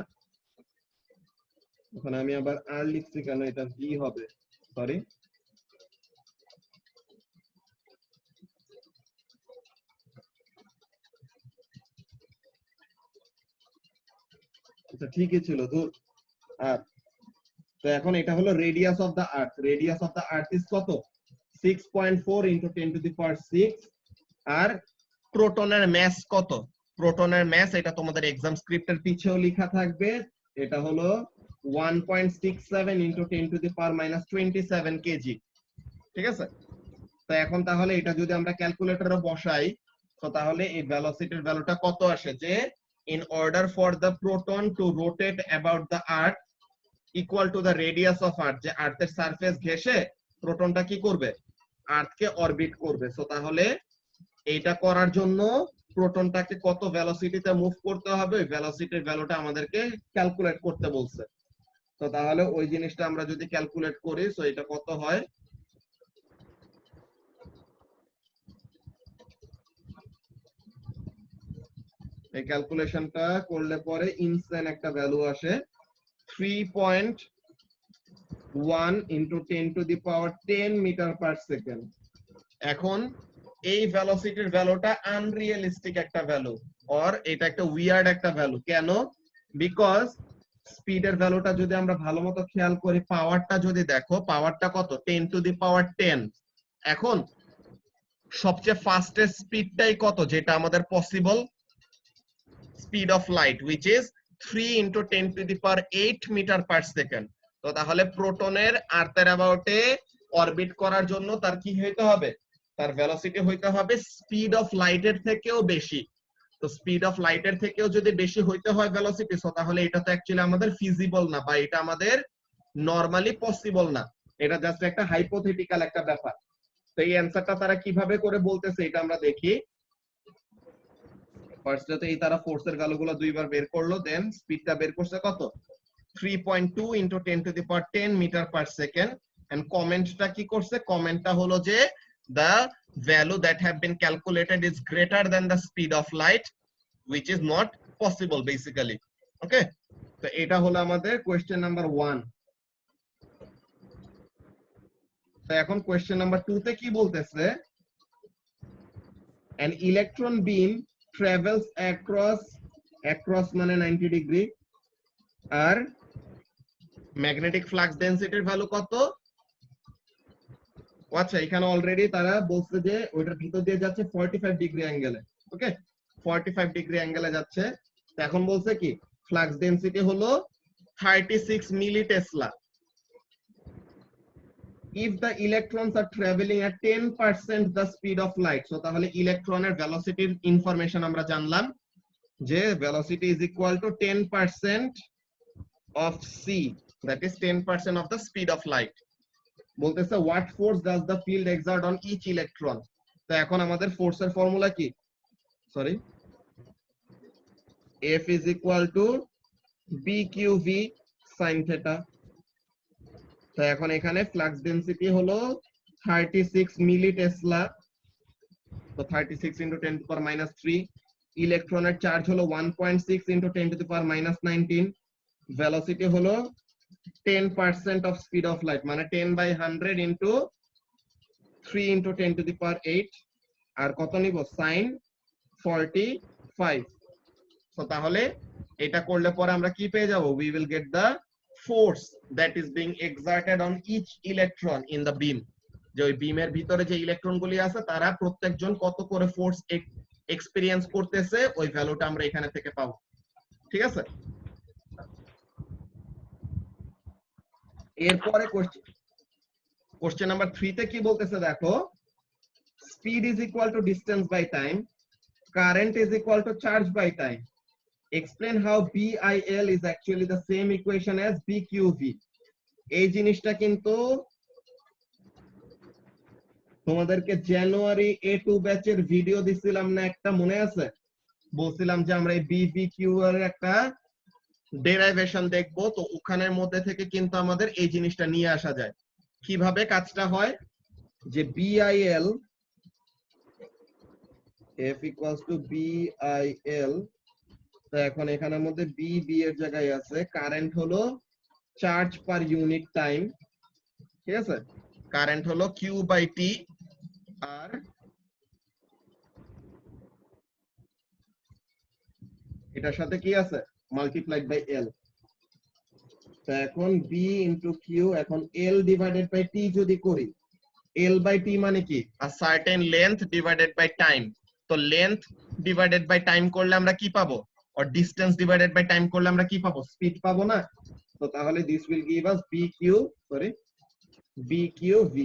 ওখানে আমি আবার r লিখছি কেন? এটা v হবে, সরি। আচ্ছা ঠিকই ছিল তো। আর তো এখন এটা হলো radius of the earth. Radius of the earth is কত? 6.4 into 10 to the power 6। আর প্রোটনের ম্যাস কত? প্রোটনের ম্যাস এটা তোমাদের এক্সাম স্ক্রিপ্টের পিছেও লেখা থাকবে। এটা হলো 1.67 into 10 to the power minus 27 KG. ঠিক আছে? তো এখন তাহলে এটা যদি আমরা ক্যালকুলেটরে বসাই, তো তাহলে এই ভেলোসিটির ভ্যালুটা কত আসে? যে in order for the proton to rotate about the earth equal to the radius of earth, যে আর্থের সারফেস ঘেঁষে প্রোটনটা কি করবে? আর্থকে অরবিট করবে। সো তাহলে এইটা করার জন্য প্রোটনটাকে কত ভেলোসিটিতে মুভ করতে হবে, ওই ভেলোসিটির ভ্যালুটা আমাদেরকে ক্যালকুলেট করতে বলছে। তো তাহলে ওই জিনিসটা আমরা যদি ক্যালকুলেট করি, সো এটা কত হয়? এই ক্যালকুলেশনটা করলে পরে ইনসেন একটা ভ্যালু আসে, 3.1 into 10 to the power 10 metre per second. এখন এই ভেলোসিটির ভ্যালুটা আনরিয়েলিস্টিক একটা ভ্যালু, অর এটা একটা উইয়ার্ড একটা ভ্যালু। কেন? বিকজ স্পিডের ভ্যালুটা যদি আমরা ভালো মতো খেয়াল করি, পাওয়ারটা যদি দেখো, পাওয়ারটা কত? 10 to the power 10। এখন সবচেয়ে ফাস্টেস্ট স্পিডটাই কত যেটা আমাদের পসিবল? Speed of light, which is 3 into 10 to the power 8 metre per second. তো তাহলে প্রোটনের আর্থের অ্যাবাউটে অরবিট করার জন্য তার কি হইতে হবে? তার ভেলোসিটি হইতে হবে স্পিড অফ লাইটের থেকেও বেশি। তো স্পিড অফ লাইটের থেকেও যদি বেশি হইতে হয় ভেলোসিটি, সো তাহলে এটা তো অ্যাকচুয়ালি আমাদের ফিজিবল না, বা এটা আমাদের নরমালি পসিবল না। এটা জাস্ট একটা হাইপোথেটিক্যাল একটা ব্যাপার। তো এই অ্যানসারটা তারা কিভাবে করে বলতেছে এটা আমরা দেখি। ফার্স্টে এই তারা ফোর্সের ভ্যালুগুলো দুইবার বের করলো, দেন স্পিডটা বের করছে কত? 3.2 into 10 to the power 10 metre per second. And কমেন্টটা কি করছে? কমেন্টটা হলো যে the value that have been calculated is greater than the speed of light, which is not possible basically. Okay, তো এটা হলো আমাদের কোয়েশ্চেন নাম্বার 1। তো এখন কোয়েশ্চেন নাম্বার 2 তে কি বলতেছে? an electron beam travels across মানে 90 ডিগ্রি, আর ম্যাগনেটিক ফ্লাক্স ডেনসিটির ভ্যালু কত? আচ্ছা এখানে অলরেডি তারা বলছে যে ওইটার ভিতর দিয়ে যাচ্ছে 45 ডিগ্রি অ্যাঙ্গেলে। ওকে, 45 ডিগ্রি অ্যাঙ্গেলে যাচ্ছে। তো এখন বলছে কি ফ্লাক্স ডেনসিটি হলো 36 মিলি Tesla. if the electrons are traveling at 10% the speed of light, so তাহলে ইলেকট্রনের ভেলোসিটির ইনফরমেশন আমরা জানলাম যে velocity is equal to 10% of c, that is 10% of the speed of light। বলতেছে what force does the field exert on each electron। তো এখন আমাদের ফোর্সের ফর্মুলা কি? Sorry, F is equal to BQV sin theta। তো এখন এখানে ফ্লাক্স ডেনসিটি হলো 36 মিলি টেসলা। তো 36 into 10 to the power minus 3। ইলেকট্রনের চার্জ হলো 1.6 into 10 to the power minus 19। Velocity হলো 10% of speed of light, মানে 10 by 100 into 3 into 10 to the power 8। আর কত নিব? sin 45। তো তাহলে এটা করলে পরে আমরা কি পেয়ে যাব? we will get the force that is being exerted on each electron in the beam। যে ওই বিমের ভিতরে যে ইলেকট্রন গুলি আছে তারা প্রত্যেকজন কত করে ফোর্স এক্সপেরিয়েন্স করতেছে ওই ভ্যালুটা আমরা এখানে থেকে পাবো। ঠিক আছে, এরপরে কোশ্চেন নাম্বার 3 তে কি বলতেছে দেখো, speed is equal to distance by time, current is equal to charge by time, explain how BIL is actually the same equation as BQV। এই জিনিসটা কিন্তু তোমাদেরকে জানুয়ারি A2 ব্যাচের ভিডিও দিছিলাম না একটা, মনে আছে? বলছিলাম যে আমরা এই BBQ এর একটা ডেরাইভেশন দেখবো, তো ওখানের মধ্যে থেকে কিন্তু আমাদের এই জিনিসটা নিয়ে আসা যায়। কিভাবে কাজটা হয়, যে BIL F equals to BIL, তো এখন এখানের মধ্যে BB এর জায়গায় আছে কারেন্ট হলো চার্জ পার ইউনিট টাইম, ঠিক আছে, কারেন্ট হলো Q/T, আর এটার সাথে কি আছে মাল্টিপ্লাইড বাই L। তো এখন B ইনটু Q, এখন L ডিভাইডেড বাই T যদি করি, L বাই T মানে কি, a certain length divided by time। তো লেন্থ ডিভাইডেড বাই টাইম করলে আমরা কি পাবো, or distance divided by time করলে আমরা কি পাবো, স্পিড পাবো না? তো তাহলে this will give us BQV।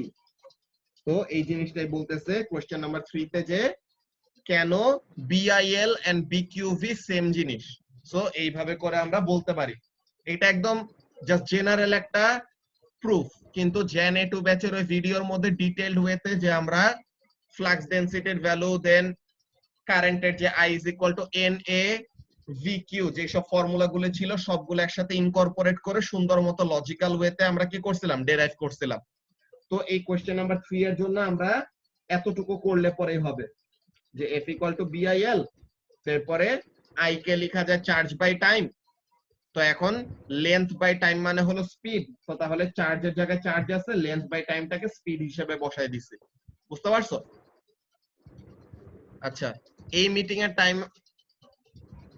তো এই জিনিসটাই বলতেছে কোশ্চেন নাম্বার 3 তে, যে কেন BIL and BQV সেম জিনিস। সো এইভাবে করে আমরা বলতে পারি। এটা একদম জাস্ট জেনারেল একটা প্রুফ, কিন্তু জ্যান A2 ব্যাচের ওই ভিডিওর মধ্যে ডিটেইলড ওয়েতে যে আমরা ফ্লাক্স ডেনসিটির ভ্যালু, দেন কারেন্টের যে I is equal to NA VQ, যে সব ফর্মুলা গুলো ছিল সবগুলো একসাথে ইনকর্পোরেট করে সুন্দর মতো লজিক্যাল ওয়েতে আমরা কি করছিলাম, ডেরাইভ করছিলাম। তো এই কোশ্চেন নাম্বার 3 এর জন্য আমরা এতটুকু করলে পরেই হবে, যে F equal to BIL, তারপরে I কে লেখা যায় চার্জ বাই টাইম। তো এখন লেন্থ বাই টাইম মানে হলো স্পিড, তো তাহলে চার্জের জায়গায় চার্জ আছে, লেন্থ বাই টাইমটাকে স্পিড হিসেবে বসাই দিছি। বুঝতে পারছো? আচ্ছা, এই মিটিং এর টাইম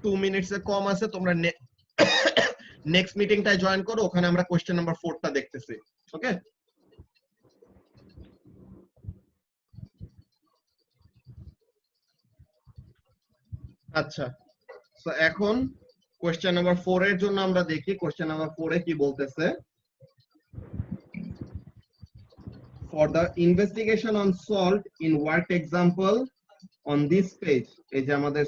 2 মিনিটস এর কম আছে, তোমরা নেক্সট মিটিংটায় জয়েন করো, ওখানে আমরা কোশ্চেন নাম্বার 4 টা দেখতেছি। ওকে, আচ্ছা, তো এখন কোশ্চেন নাম্বার 4 এর জন্য আমরা দেখি কোশ্চেন নাম্বার 4 এ কি বলতেছে। For the investigation on salt in worked example on this page, এই যে আমাদের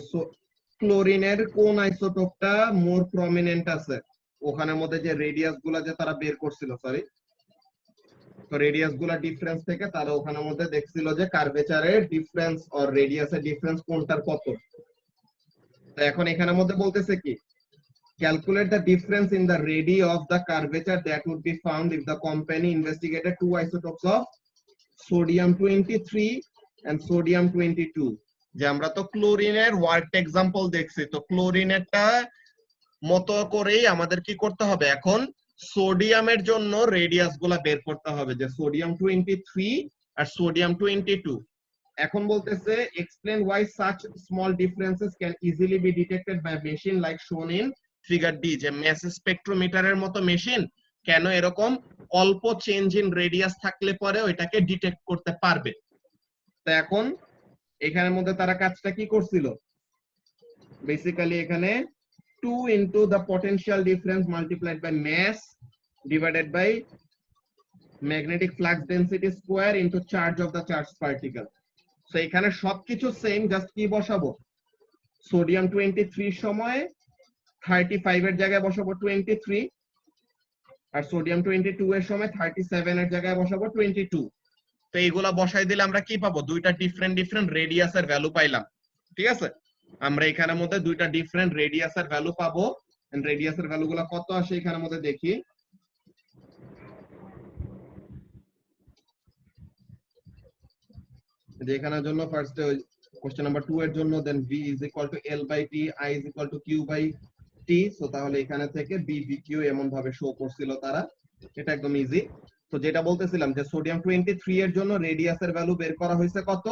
ক্লোরিনের কোন আইসোটোপটা মোর প্রমিনেন্ট আছে, ওখানের মধ্যে যে রেডিয়াস গুলা যে তারা বের করছিল, সরি, তো রেডিয়াস গুলা ডিফারেন্স থেকে তারা ওখানের মধ্যে দেখছিল যে কার্ভেচারের ডিফারেন্স আর রেডিয়াসের ডিফারেন্স কোনটার কত। তো এখন এখানের মধ্যে বলতেছে কি, calculate the difference in the radii of the curvature that would be found if the company investigated two isotopes of sodium 23 and sodium 22। যে আমরা তো ক্লোরিনের ওয়ার্কড এক্সাম্পল দেখছি, তো ক্লোরিনেরটা মতো করেই আমাদের কি করতে হবে, এখন সোডিয়ামের জন্য রেডিয়াস গুলা বের করতে হবে, যে সোডিয়াম 23 আর সোডিয়াম 22। এখন বলতেছে explain why such small differences can easily be detected by machine like shown in figure D, যে ম্যাস স্পেকট্রোমিটারের মতো মেশিন কেন এরকম অল্প চেঞ্জ ইন রেডিয়াস থাকলে পরে ওইটাকে ডিটেক্ট করতে পারবে। তো এখন এখানের মধ্যে তারা কাজটা কি করছিল, বেসিক্যালি এখানে 2 into the potential difference multiplied by mass divided by magnetic flux density square into charge of the charged particle। So এখানে সবকিছু সেম, জাস্ট কি বসাবো, সোডিয়াম 23 সময় 35 এর জায়গায় বসাবো 23, আর সোডিয়াম 22 এর সময় 37 এর জায়গায় বসাবো 22। তো এইগুলা বসাই দিলে আমরা কি পাবো, দুইটা ডিফারেন্ট রেডিয়াসের ভ্যালু পাইলাম। ঠিক আছে, আমরা এখানের মধ্যে দুইটা ডিফারেন্ট রেডিয়াসের ভ্যালু পাবো। রেডিয়াসের ভ্যালুগুলো কত আসে এখানের মধ্যে দেখি, যে এখানের জন্য ফার্স্টে কোশ্চেন নাম্বার 2 এর জন্য দেন V is equal to L by T, I is equal to Q by T। So তাহলে এখানে থেকে B BQ এমন ভাবে শো করছিল তারা, এটা একদম ইজি। তো যেটা বলতেছিলাম যে সোডিয়াম 23 এর জন্য রেডিয়াসের ভ্যালু বের করা হয়েছে কত,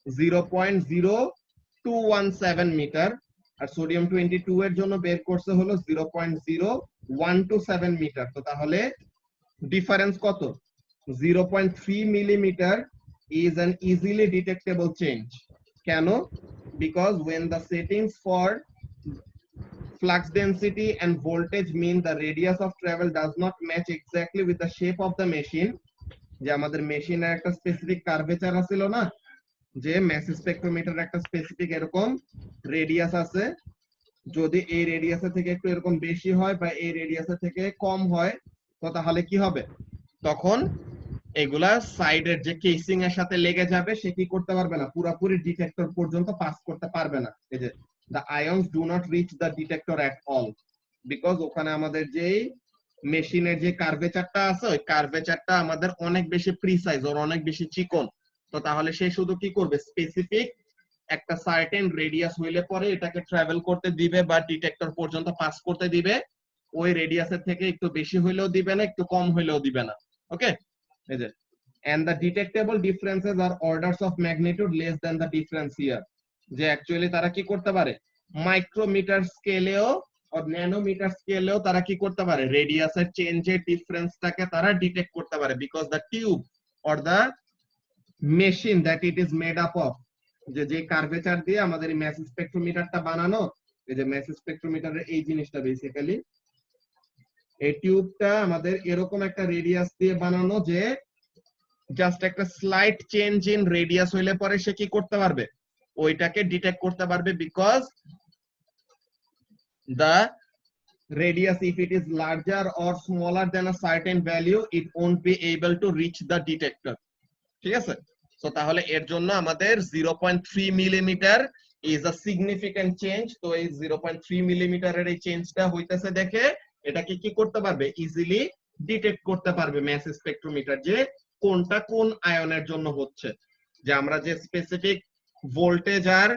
0.0217 মিটার, আর সোডিয়াম 22 এর জন্য বের করছে হলো 0.0127 মিটার। তো তাহলে ডিফারেন্স কত, 0.3 millimeter is an easily detectable change. কেন? Because when the settings for flux density and voltage mean the radius of travel does not match exactly with the shape of the machine, যে আমাদের মেশিনের একটা স্পেসিফিক কার্ভেচার আছিল না, যে ম্যাস স্পেক্ট্রোমিটার একটা স্পেসিফিক এরকম রেডিয়াস আছে, যদি এই রেডিয়াসের থেকে একটু এরকম বেশি হয় বা এই রেডিয়াসের থেকে কম হয়, তো তাহলে কি হবে? তখন এগুলা সাইডের যে কেসিং এর সাথে লেগে যাবে, সে কি করতে পারবে না, পুরোপুরি ডিটেক্টর পর্যন্ত পাস করতে পারবে না। এই যে the ions do not reach the detector at all, because ওখানে আমাদের যেই মেশিনের যে কার্ভেচারটা আছে, ওই কার্ভেচারটা আমাদের অনেক বেশি প্রিসাইজ, ওর অনেক বেশি চিকন। তো তাহলে সে শুধু কি করবে, স্পেসিফিক একটা সার্টেন রেডিয়াস হইলে পরে এটাকে ট্রাভেল করতে দিবে বা ডিটেক্টর পর্যন্ত পাস করতে দিবে, ওই রেডিয়াসের থেকে একটু বেশি হইলেও দিবে না, একটু কম হইলেও দিবে না। ওকে, এই যে and the detectable differences are orders of magnitude less than the difference here, যে অ্যাকচুয়ালি তারা কি করতে পারে, মাইক্রোমিটার স্কেলেও আর ন্যানোমিটার স্কেলেও তারা কি করতে পারে, রেডিয়াসের চেঞ্জের ডিফারেন্সটাকে তারা ডিটেক্ট করতে পারে, because the tube or the machine that it is made up of, যে যে কার্ভেচার দিয়ে আমাদের এই ম্যাস স্পেক্ট্রোমিটারটা বানানো, এই যে ম্যাস স্পেক্ট্রোমিটারের এই জিনিসটা বেসিক্যালি এই টিউবটা আমাদের এরকম একটা রেডিয়াস দিয়ে বানানো, যে জাস্ট একটা স্লাইট চেঞ্জ ইন রেডিয়াস হইলে পরে সে কি করতে পারবে, ওইটাকে ডিটেক্ট করতে পারবে, because the radius, if it is larger or smaller than a certain value, it won't be able to reach the detector. ঠিক আছে? সো তাহলে এর জন্য আমাদের 0.3 millimetre is a significant change। তো এই 0.3 মিলিমিটারের এই চেঞ্জটা হইতেছে দেখে এটাকে কি করতে পারবে, ইজিলি ডিটেক্ট করতে পারবে ম্যাস স্পেক্ট্রোমিটার, যে কোনটা কোন আয়নের জন্য হচ্ছে। যে আমরা যে স্পেসিফিক ভোল্টেজ আর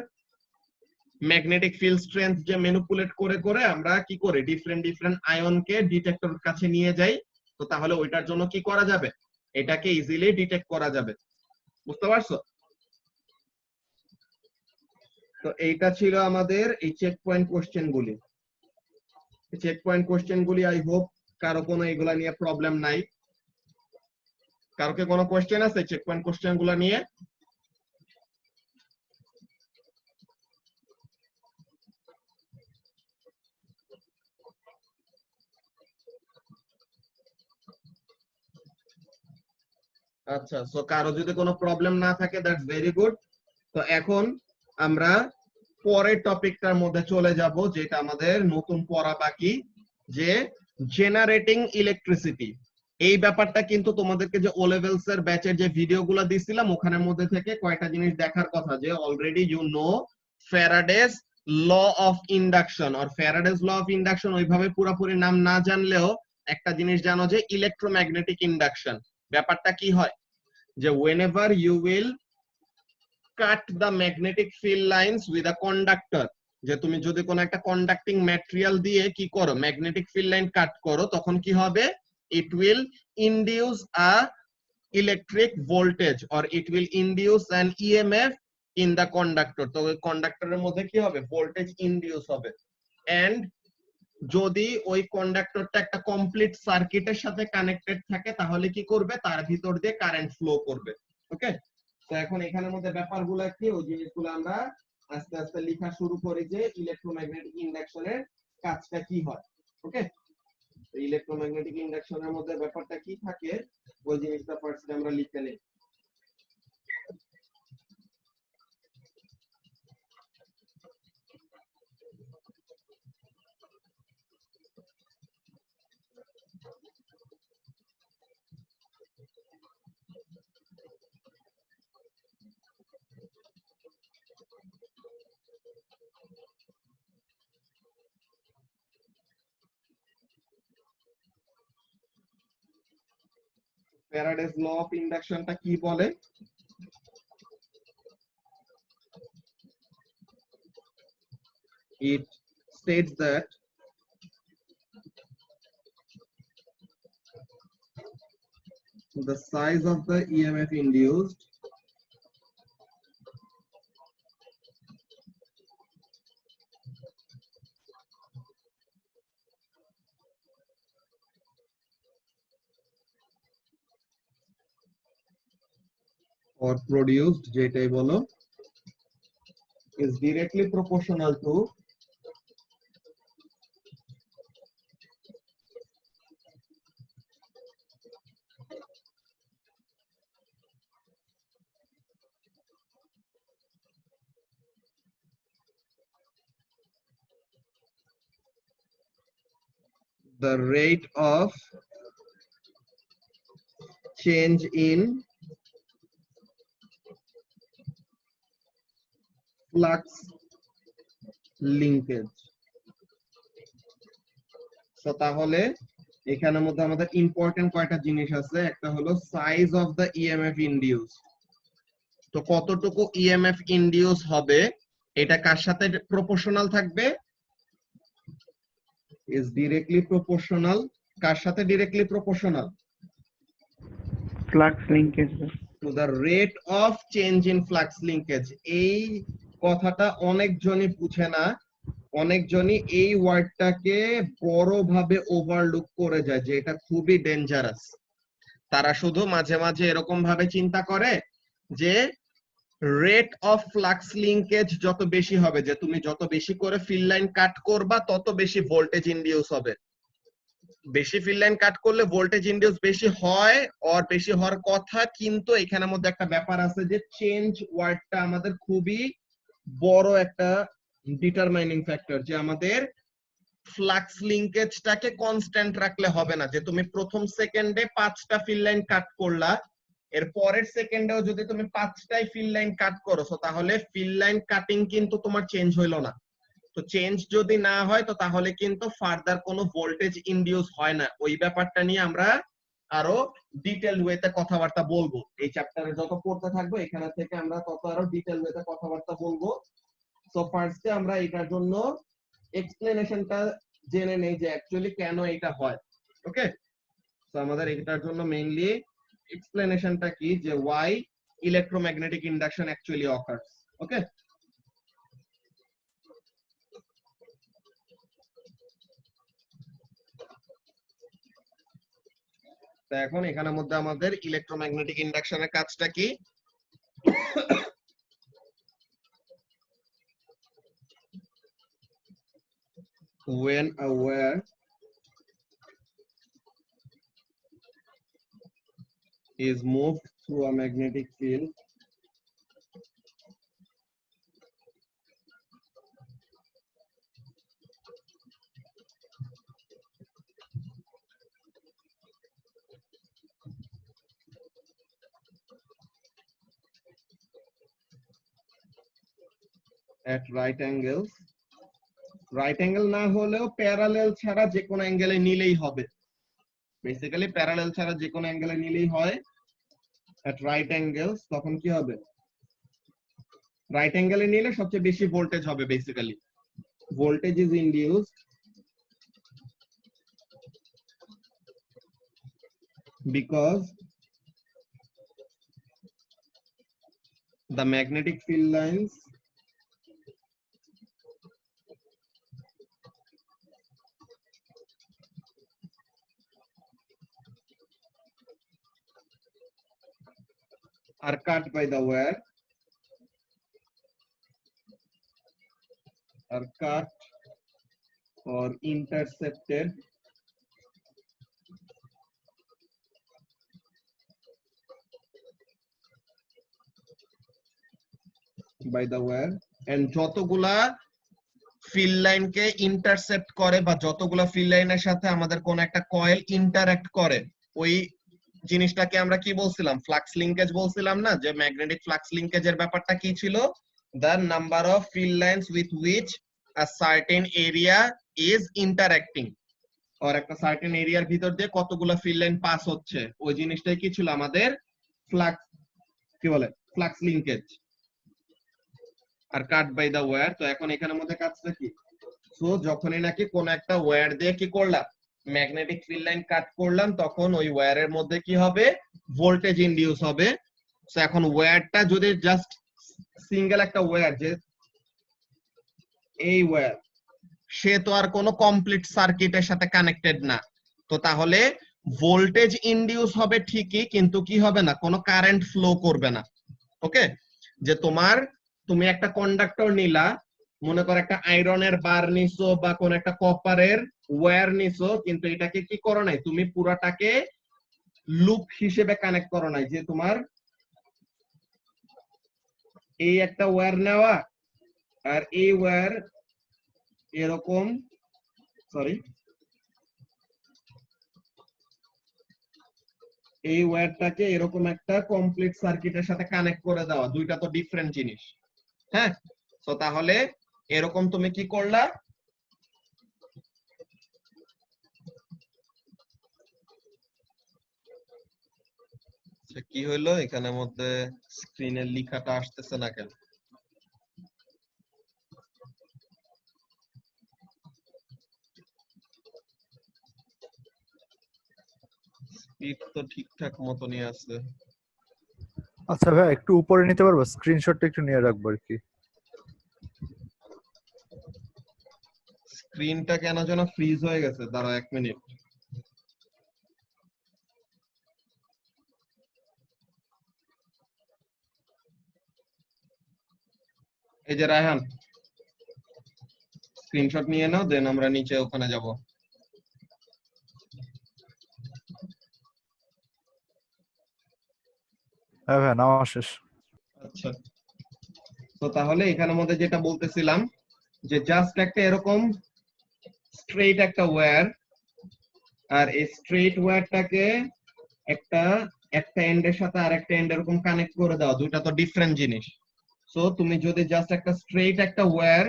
ম্যাগনেটিক ফিল্ড স্ট্রেংথ যে ম্যানিপুলেট করে করে আমরা কি করে ডিফারেন্ট ডিফারেন্ট আয়নকে ডিটেক্টর কাছে নিয়ে যাই, তো তাহলে ওইটার জন্য কি করা যাবে, এটাকে ইজিলি ডিটেক্ট করা যাবে। বুঝতে পারছো? তো এইটা ছিল আমাদের এই চেক পয়েন্ট কোশ্চেন গুলি। চেক পয়েন্ট কোশ্চেন গুলি আই হোপ কারো কোনো এগুলা নিয়ে প্রবলেম নাই। কারো কি কোনো কোশ্চেন আছে চেক পয়েন্ট কোশ্চেন গুলা নিয়ে? আচ্ছা, সো কারো যদি কোনো প্রবলেম না থাকে দ্যাটস ভেরি গুড। তো এখন আমরা পরের টপিকটার মধ্যে চলে যাব, যেটা আমাদের নতুন পড়া বাকি, যে জেনারেটিং ইলেকট্রিসিটি। এই ব্যাপারটা কিন্তু তোমাদেরকে যে ও লেভেলস এর ব্যাচের যে ভিডিওগুলো দিছিলাম ওখানের মধ্যে থেকে কয়টা জিনিস দেখার কথা, যে already you know Faraday's law of induction, আর ফ্যারাডেস ল অফ ইন্ডাকশন ওইভাবে পুরোপুরি নাম না জানলেও একটা জিনিস জানো, যে ইলেকট্রোম্যাগনেটিক ইন্ডাকশন ব্যাপারটা কি হয়, যে whenever you will cut the magnetic field lines with a conductor, যে তুমি যদি কোনো একটা কন্ডাক্টিং ম্যাটেরিয়াল দিয়ে কি করো, ম্যাগনেটিক ফিল্ড লাইন কাট করো, তখন কি হবে, it will induce a electric voltage or it will induce an EMF in the conductor। তো ওই কন্ডাক্টরের মধ্যে কি হবে, ভোল্টেজ ইনডিউস হবে। এন্ড যদি ওই কন্ডাক্টরটা একটা কমপ্লিট সার্কিটের সাথে কানেক্টেড থাকে, তাহলে কি করবে, তার ভিতর দিয়ে কারেন্ট ফ্লো করবে। ওকে, তো এখন এখানের মধ্যে ব্যাপারগুলো কি, ওই জিনিসগুলো আমরা আস্তে আস্তে লেখা শুরু করি, যে ইলেকট্রোম্যাগনেটিক ইন্ডাকশনের কাজটা কি হয়। ওকে, ইলেকট্রোম্যাগনেটিক ইন্ডাকশনের মধ্যে ব্যাপারটা কি থাকে, ওই জিনিসটা ফার্স্ট আমরা লিখে নেই। ফ্যারাডেস ল অফ ইন্ডাকশনটা কি বলে, it states that the size of the EMF induced or produced, যেটাই বলো, is directly proportional to the rate of change in flux linkage. So তাহলে এখানের মধ্যে আমাদের ইম্পর্টেন্ট কয়টা জিনিস আছে, একটা হলো size of the EMF induce. তো কতটুকু ইএমএফ ইনডিউস হবে এটা কার সাথে প্রপোর্শনাল থাকবে? is directly proportional, কার সাথে directly proportional? Flux linkage to the rate of change in flux linkage. এই কথাটা অনেকজনই বুঝে না, অনেকজনই এই ওয়ার্ডটাকে বড়ভাবে ওভারলুক করে যায়, যে এটা খুবই ডেঞ্জারাস। তারা শুধু মাঝে মাঝে এরকম ভাবে চিন্তা করে যে রেট অফ ফ্লাক্স লিংকেজ যত বেশি হবে, যে তুমি যত বেশি করে ফিল লাইন কাট করবা তত বেশি ভোল্টেজ ইনডিউস হবে। বেশি ফিল লাইন কাট করলে ভোল্টেজ ইনডিউস বেশি হয়, আর বেশি হওয়ার কথা, কিন্তু এখানের মধ্যে একটা ব্যাপার আছে যে চেঞ্জ ওয়ার্ডটা আমাদের খুবই বড় একটা ডিটারমাইনিং ফ্যাক্টর, যে আমাদের ফ্লাক্স লিংকেজটাকে কনস্ট্যান্ট রাখলে হবে না, যে তুমি প্রথম সেকেন্ডে 5টা ফিল লাইন কাট করলা, এর পরের সেকেন্ডেও যদি তুমি 5টাই ফিল লাইন কাট করো, তাহলে ফিল লাইন কাটিং কিন্তু তোমার চেঞ্জ হইলো না। তো চেঞ্জ যদি না হয় তো তাহলে কিন্তু ফার্দার কোনো ভোল্টেজ ইনডিউস হয় না। ওই ব্যাপারটা নিয়ে আমরা আরো ডিটেইল ওয়েতে কথাবার্তা বলবো, এই চ্যাপ্টারে যত পড়তে থাকবো এখানে থেকে আমরা তত আরো ডিটেইল ওয়েতে কথাবার্তা বলবো। সো ফার্স্টে আমরা এটার জন্য এক্সপ্লেনেশনটা জেনে নেই যে অ্যাকচুয়ালি কেন এটা হয়। ওকে, তো আমাদের এটার জন্য মেইনলি এক্সপ্লেনেশনটা কি, যে why electromagnetic induction actually occurs. ওকে, তো এখন এখানের মধ্যে আমাদের ইলেকট্রোম্যাগনেটিক ইন্ডাকশনের কাজটা কি? When a wire is moved through a magnetic field, at right angles, right angle না হলেও প্যারালেল ছাড়া যে কোনো অ্যাঙ্গেলে নিলেই হবে, বেসিক্যালি প্যারালেল ছাড়া যে কোনো অ্যাঙ্গেলে নিলেই হয় at right angles, তখন কি হবে? রাইট অ্যাঙ্গেলে নিলে সবচেয়ে বেশি ভোল্টেজ হবে, basically voltage is induced because the magnetic field lines are cut by the wire, are cut or intercepted by the wire, and যতগুলা ফিল লাইনকে ইন্টারসেপ্ট করে বা যতগুলা ফিল লাইনের সাথে আমাদের কোন একটা কয়েল ইন্টারঅ্যাক্ট করে, ওই জিনিসটাকে আমরা কি বলছিলাম? ফ্লাক্স লিংকেজ বলছিলাম না? যে ম্যাগনেটিক ফ্লাক্স লিংকেজের ব্যাপারটা কি ছিল? the number of field lines with which a certain area is interacting, or একটা সার্টেন এরিয়ার ভিতর দিয়ে কতগুলো ফিল্ড লাইন পাস হচ্ছে, ওই জিনিসটাই কি ছিল? আমাদের ফ্লাক্স, কি বলে, ফ্লাক্স লিংকেজ। আর কাট বাই দা ওয়্যার, তো এখন এখানের মধ্যে কাজটা কি? সো যখনই নাকি কোন একটা ওয়্যার দিয়ে কি করলাম, ম্যাগনেটিক ফিল্ড লাইন কাট করলাম, তখন ওই ওয়্যারের মধ্যে কি হবে? ভোল্টেজ ইনডিউস হবে। সো এখন ওয়্যারটা যদি জাস্ট সিঙ্গেল একটা ওয়্যার, যে এই ওয়্যার, সে তো আর কোনো কমপ্লিট সার্কিটের সাথে কানেক্টেড না, তো তাহলে ভোল্টেজ ইনডিউস হবে ঠিকই, কিন্তু কি হবে না? কোনো কারেন্ট ফ্লো করবে না। ওকে, যে তুমি একটা কন্ডাক্টর নিলা, মনে করো একটা আয়রনের বার নিছো বা কোন একটা কপারের ওয়্যার নিছো, কিন্তু এটাকে কি করো নাই, তুমি পুরাটাকে লুপ হিসেবে কানেক্ট করো নাই, যে তোমার এই একটা ওয়্যার নেওয়া আর এই ওয়্যার এরকম, সরি, এই ওয়্যারটাকে এরকম একটা কমপ্লিট সার্কিটের সাথে কানেক্ট করে দেওয়া, দুইটা তো ডিফারেন্ট জিনিস। হ্যাঁ, তো তাহলে এরকম তুমি কি করলা, কি হইলো এখানের মধ্যে স্ক্রিনের লেখাটা আসতেছে না কেন? স্পিড তো ঠিকঠাক মতনই আছে। আচ্ছা ভাই, একটু উপরে নিতে পারবো? স্ক্রিনশটটা একটু নিয়ে রাখবো আর কি। স্ক্রিনটা কেন যেন ফ্রিজ হয়ে গেছে, দাঁড়াও 1 মিনিট। এই যে রায়হান, স্ক্রিনশট নিয়ে নাও, দেন আমরা নিচে ওখানে যাব। হ্যাঁ ভাই, নাও শেষ। আচ্ছা, তো তাহলে এখানের মধ্যে যেটা বলতেছিলাম, যে জাস্ট একটা এরকম স্ট্রেইট একটা ওয়্যার, আর এই স্ট্রেইট ওয়্যারটাকে একটা একটা এন্ডের সাথে আরেকটা এন্ড এরকম কানেক্ট করে দাও, দুইটা তো ডিফারেন্ট জিনিস। সো তুমি যদি জাস্ট একটা স্ট্রেইট একটা ওয়্যার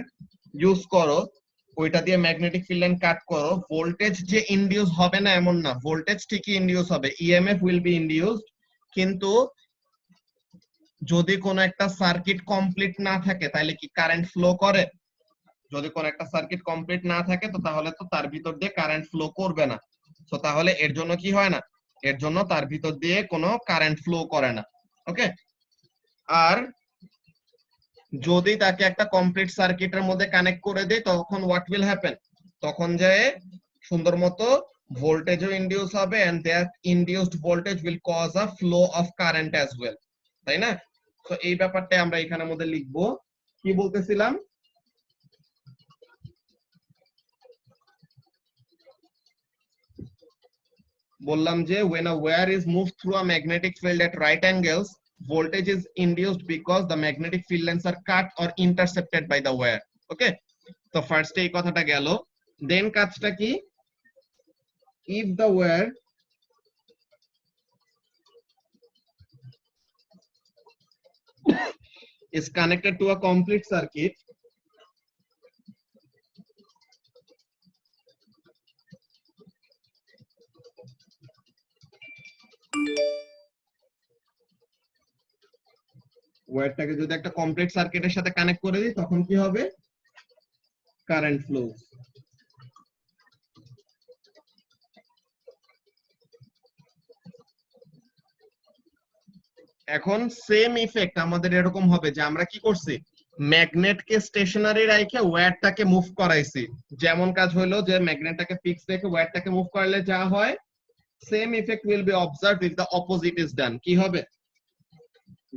ইউজ করো, ওইটা দিয়ে ম্যাগনেটিক ফিল্ড লাইন কাট করো, ভোল্টেজ যে ইনডিউস হবে না এমন না, ভোল্টেজ ঠিকই ইনডিউস হবে, ইএমএফ উইল বি ইনডিউসড। কিন্তু যদি কোনো একটা সার্কিট কমপ্লিট না থাকে তাহলে কি কারেন্ট ফ্লো করে? যদি কোনো একটা সার্কিট কমপ্লিট না থাকে তো তাহলে তো তার ভিতর দিয়ে কারেন্ট ফ্লো করবে না। তো তাহলে এর জন্য কি হয় না, এর জন্য তার ভিতর দিয়ে কোনো কারেন্ট ফ্লো করে না। ওকে, আর যদি তাকে একটা কমপ্লিট সার্কিটের মধ্যে কানেক্ট করে দেয় তখন হোয়াট উইল হ্যাপেন, তখন যে সুন্দর মতো ভোল্টেজও ইনডিউস হবে, and that induced voltage will cause a flow of current as well, তাই না? তো এই ব্যাপারটা আমরা এখানের মধ্যে লিখবো। কি বলতেছিলাম, বললাম যে when a wire is moved through a magnetic field at right angles, voltage is induced because the magnetic field lines are cut or intercepted by the wire. ওকে, তো ফার্স্টে এই কথাটা গেল, দেন কাজটা কি, if the wire is connected to a complete circuit, ওয়্যারটাকে যদি একটা কমপ্লিট সার্কিটের সাথে কানেক্ট করে দিই তখন কি হবে, কারেন্ট ফ্লো। এখন সেম ইফেক্ট আমাদের এরকম হবে যে আমরা কি করছি, ম্যাগনেটকে স্টেশনারি রাখে ওয়্যারটাকে মুভ করাইছি। যেমন কাজ হলো যে ম্যাগনেটটাকে ফিক্স রেখে ওয়্যারটাকে মুভ করালে যা হয়, same effect will be observed if the opposite is done. কি হবে,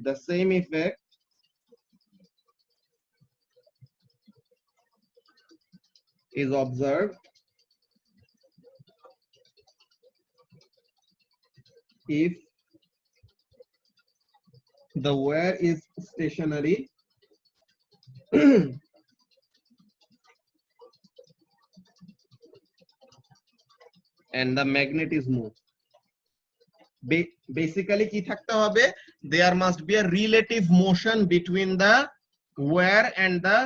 the same effect is observed if the wire is stationary and the magnet is moved. Basically কি থাকতে হবে, there must be a relative motion between the wire and the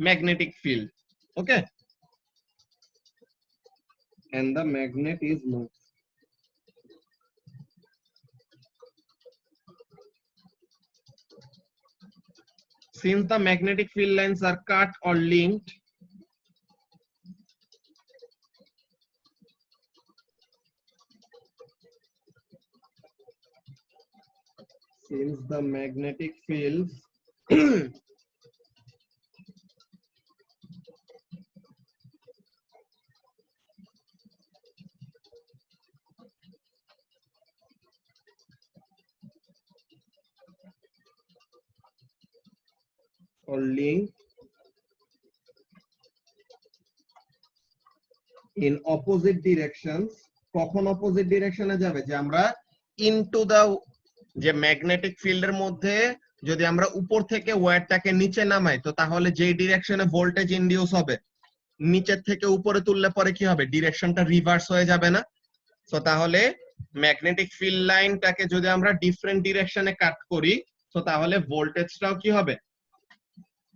magnetic field. Okay, and the magnet is moved. Since the magnetic field lines are cut or linked, since the magnetic fields or link in opposite directions. কখন অপোজিট ডিরেকশনে যাবে? যে আমরা ইনটু দা, যে ম্যাগনেটিক ফিল্ডের মধ্যে যদি আমরা উপর থেকে ওয়্যারটাকে নিচে নামাই, তো তাহলে যেই ডিরেকশনে ভোল্টেজ ইনডিউস হবে, নিচের থেকে উপরে তুললে পরে কি হবে? ডিরেকশনটা রিভার্স হয়ে যাবে না? তো তাহলে ম্যাগনেটিক ফিল্ড লাইনটাকে যদি আমরা ডিফারেন্ট ডিরেকশনে কাট করি, তো তাহলে ভোল্টেজটাও কি হবে?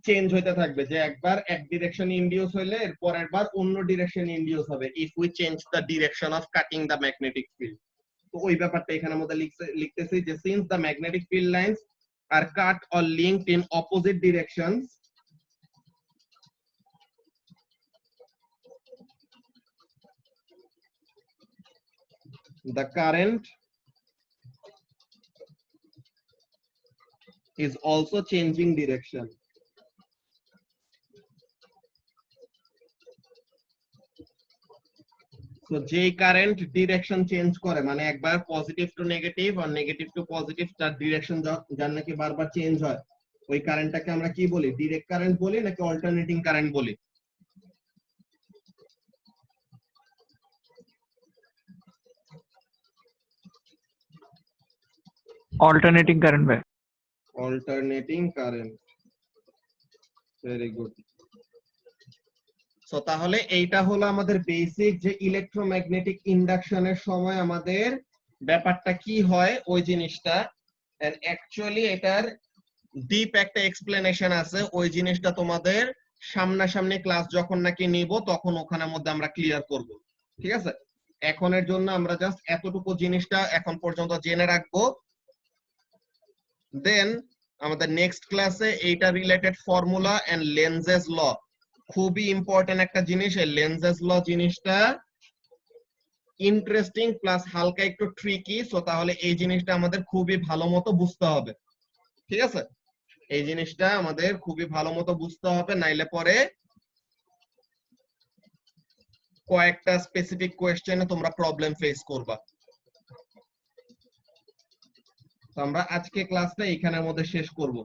চেঞ্জ হইতে থাকবে। যে একবার এক ডিরেকশন ইনডিউস হইলে এর পরের বার অন্য ডিরেকশন ইনডিউস হবে if we change the direction of cutting the magnetic field. তো ওই ব্যাপারটা এখানে মধ্যে লিখতেছি যে since the magnetic field lines are cut or linked in opposite directions, the current is also changing direction. So যেই কারেন্ট ডিরেকশন চেঞ্জ করে, মানে একবার পজিটিভ টু নেগেটিভ আর নেগেটিভ টু পজিটিভ, তার ডিরেকশন যার নাকি বারবার চেঞ্জ হয়, ওই কারেন্টটাকে আমরা কি বলি? ডিরেক্ট কারেন্ট বলি নাকি অল্টারনেটিং কারেন্ট বলি? অল্টারনেটিং কারেন্ট ভাই। Alternating current, very good. So তাহলে এইটা হলো আমাদের বেসিক যে ইলেকট্রোম্যাগনেটিক ইন্ডাকশনের সময় আমাদের ব্যাপারটা কি হয় ওই জিনিসটা। এন্ড অ্যাকচুয়ালি এটার ডিপ একটা এক্সপ্লেনেশন আছে, ওই জিনিসটা তোমাদের সামনাসামনি ক্লাস যখন নাকি নিব তখন ওখানের মধ্যে আমরা ক্লিয়ার করব, ঠিক আছে? এখনের জন্য আমরা জাস্ট এতটুকু জিনিসটা এখন পর্যন্ত জেনে রাখবো, দেন আমাদের নেক্সট ক্লাসে এইটা রিলেটেড ফর্মুলা এন্ড লেনজেস ল, খুবই ইম্পর্টেন্ট একটা জিনিস। এই লেনজেস ল জিনিসটা ইন্টারেস্টিং প্লাস হালকা একটু ট্রিকি। সো তাহলে এই জিনিসটা আমাদের খুবই ভালো মতো বুঝতে হবে, ঠিক আছে? এই জিনিসটা আমাদের খুবই ভালো মতো বুঝতে হবে, নাইলে পরে কয়েকটা স্পেসিফিক কোয়েশ্চেনে তোমরা প্রবলেম ফেস করবা। তো আমরা আজকে ক্লাসটা এখানের মধ্যে শেষ করব,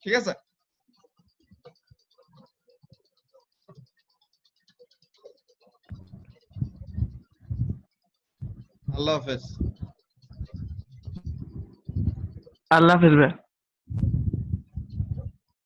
ঠিক আছে? আল্লাহ হাফেজ। আল্লাহ হাফেজ ভাই।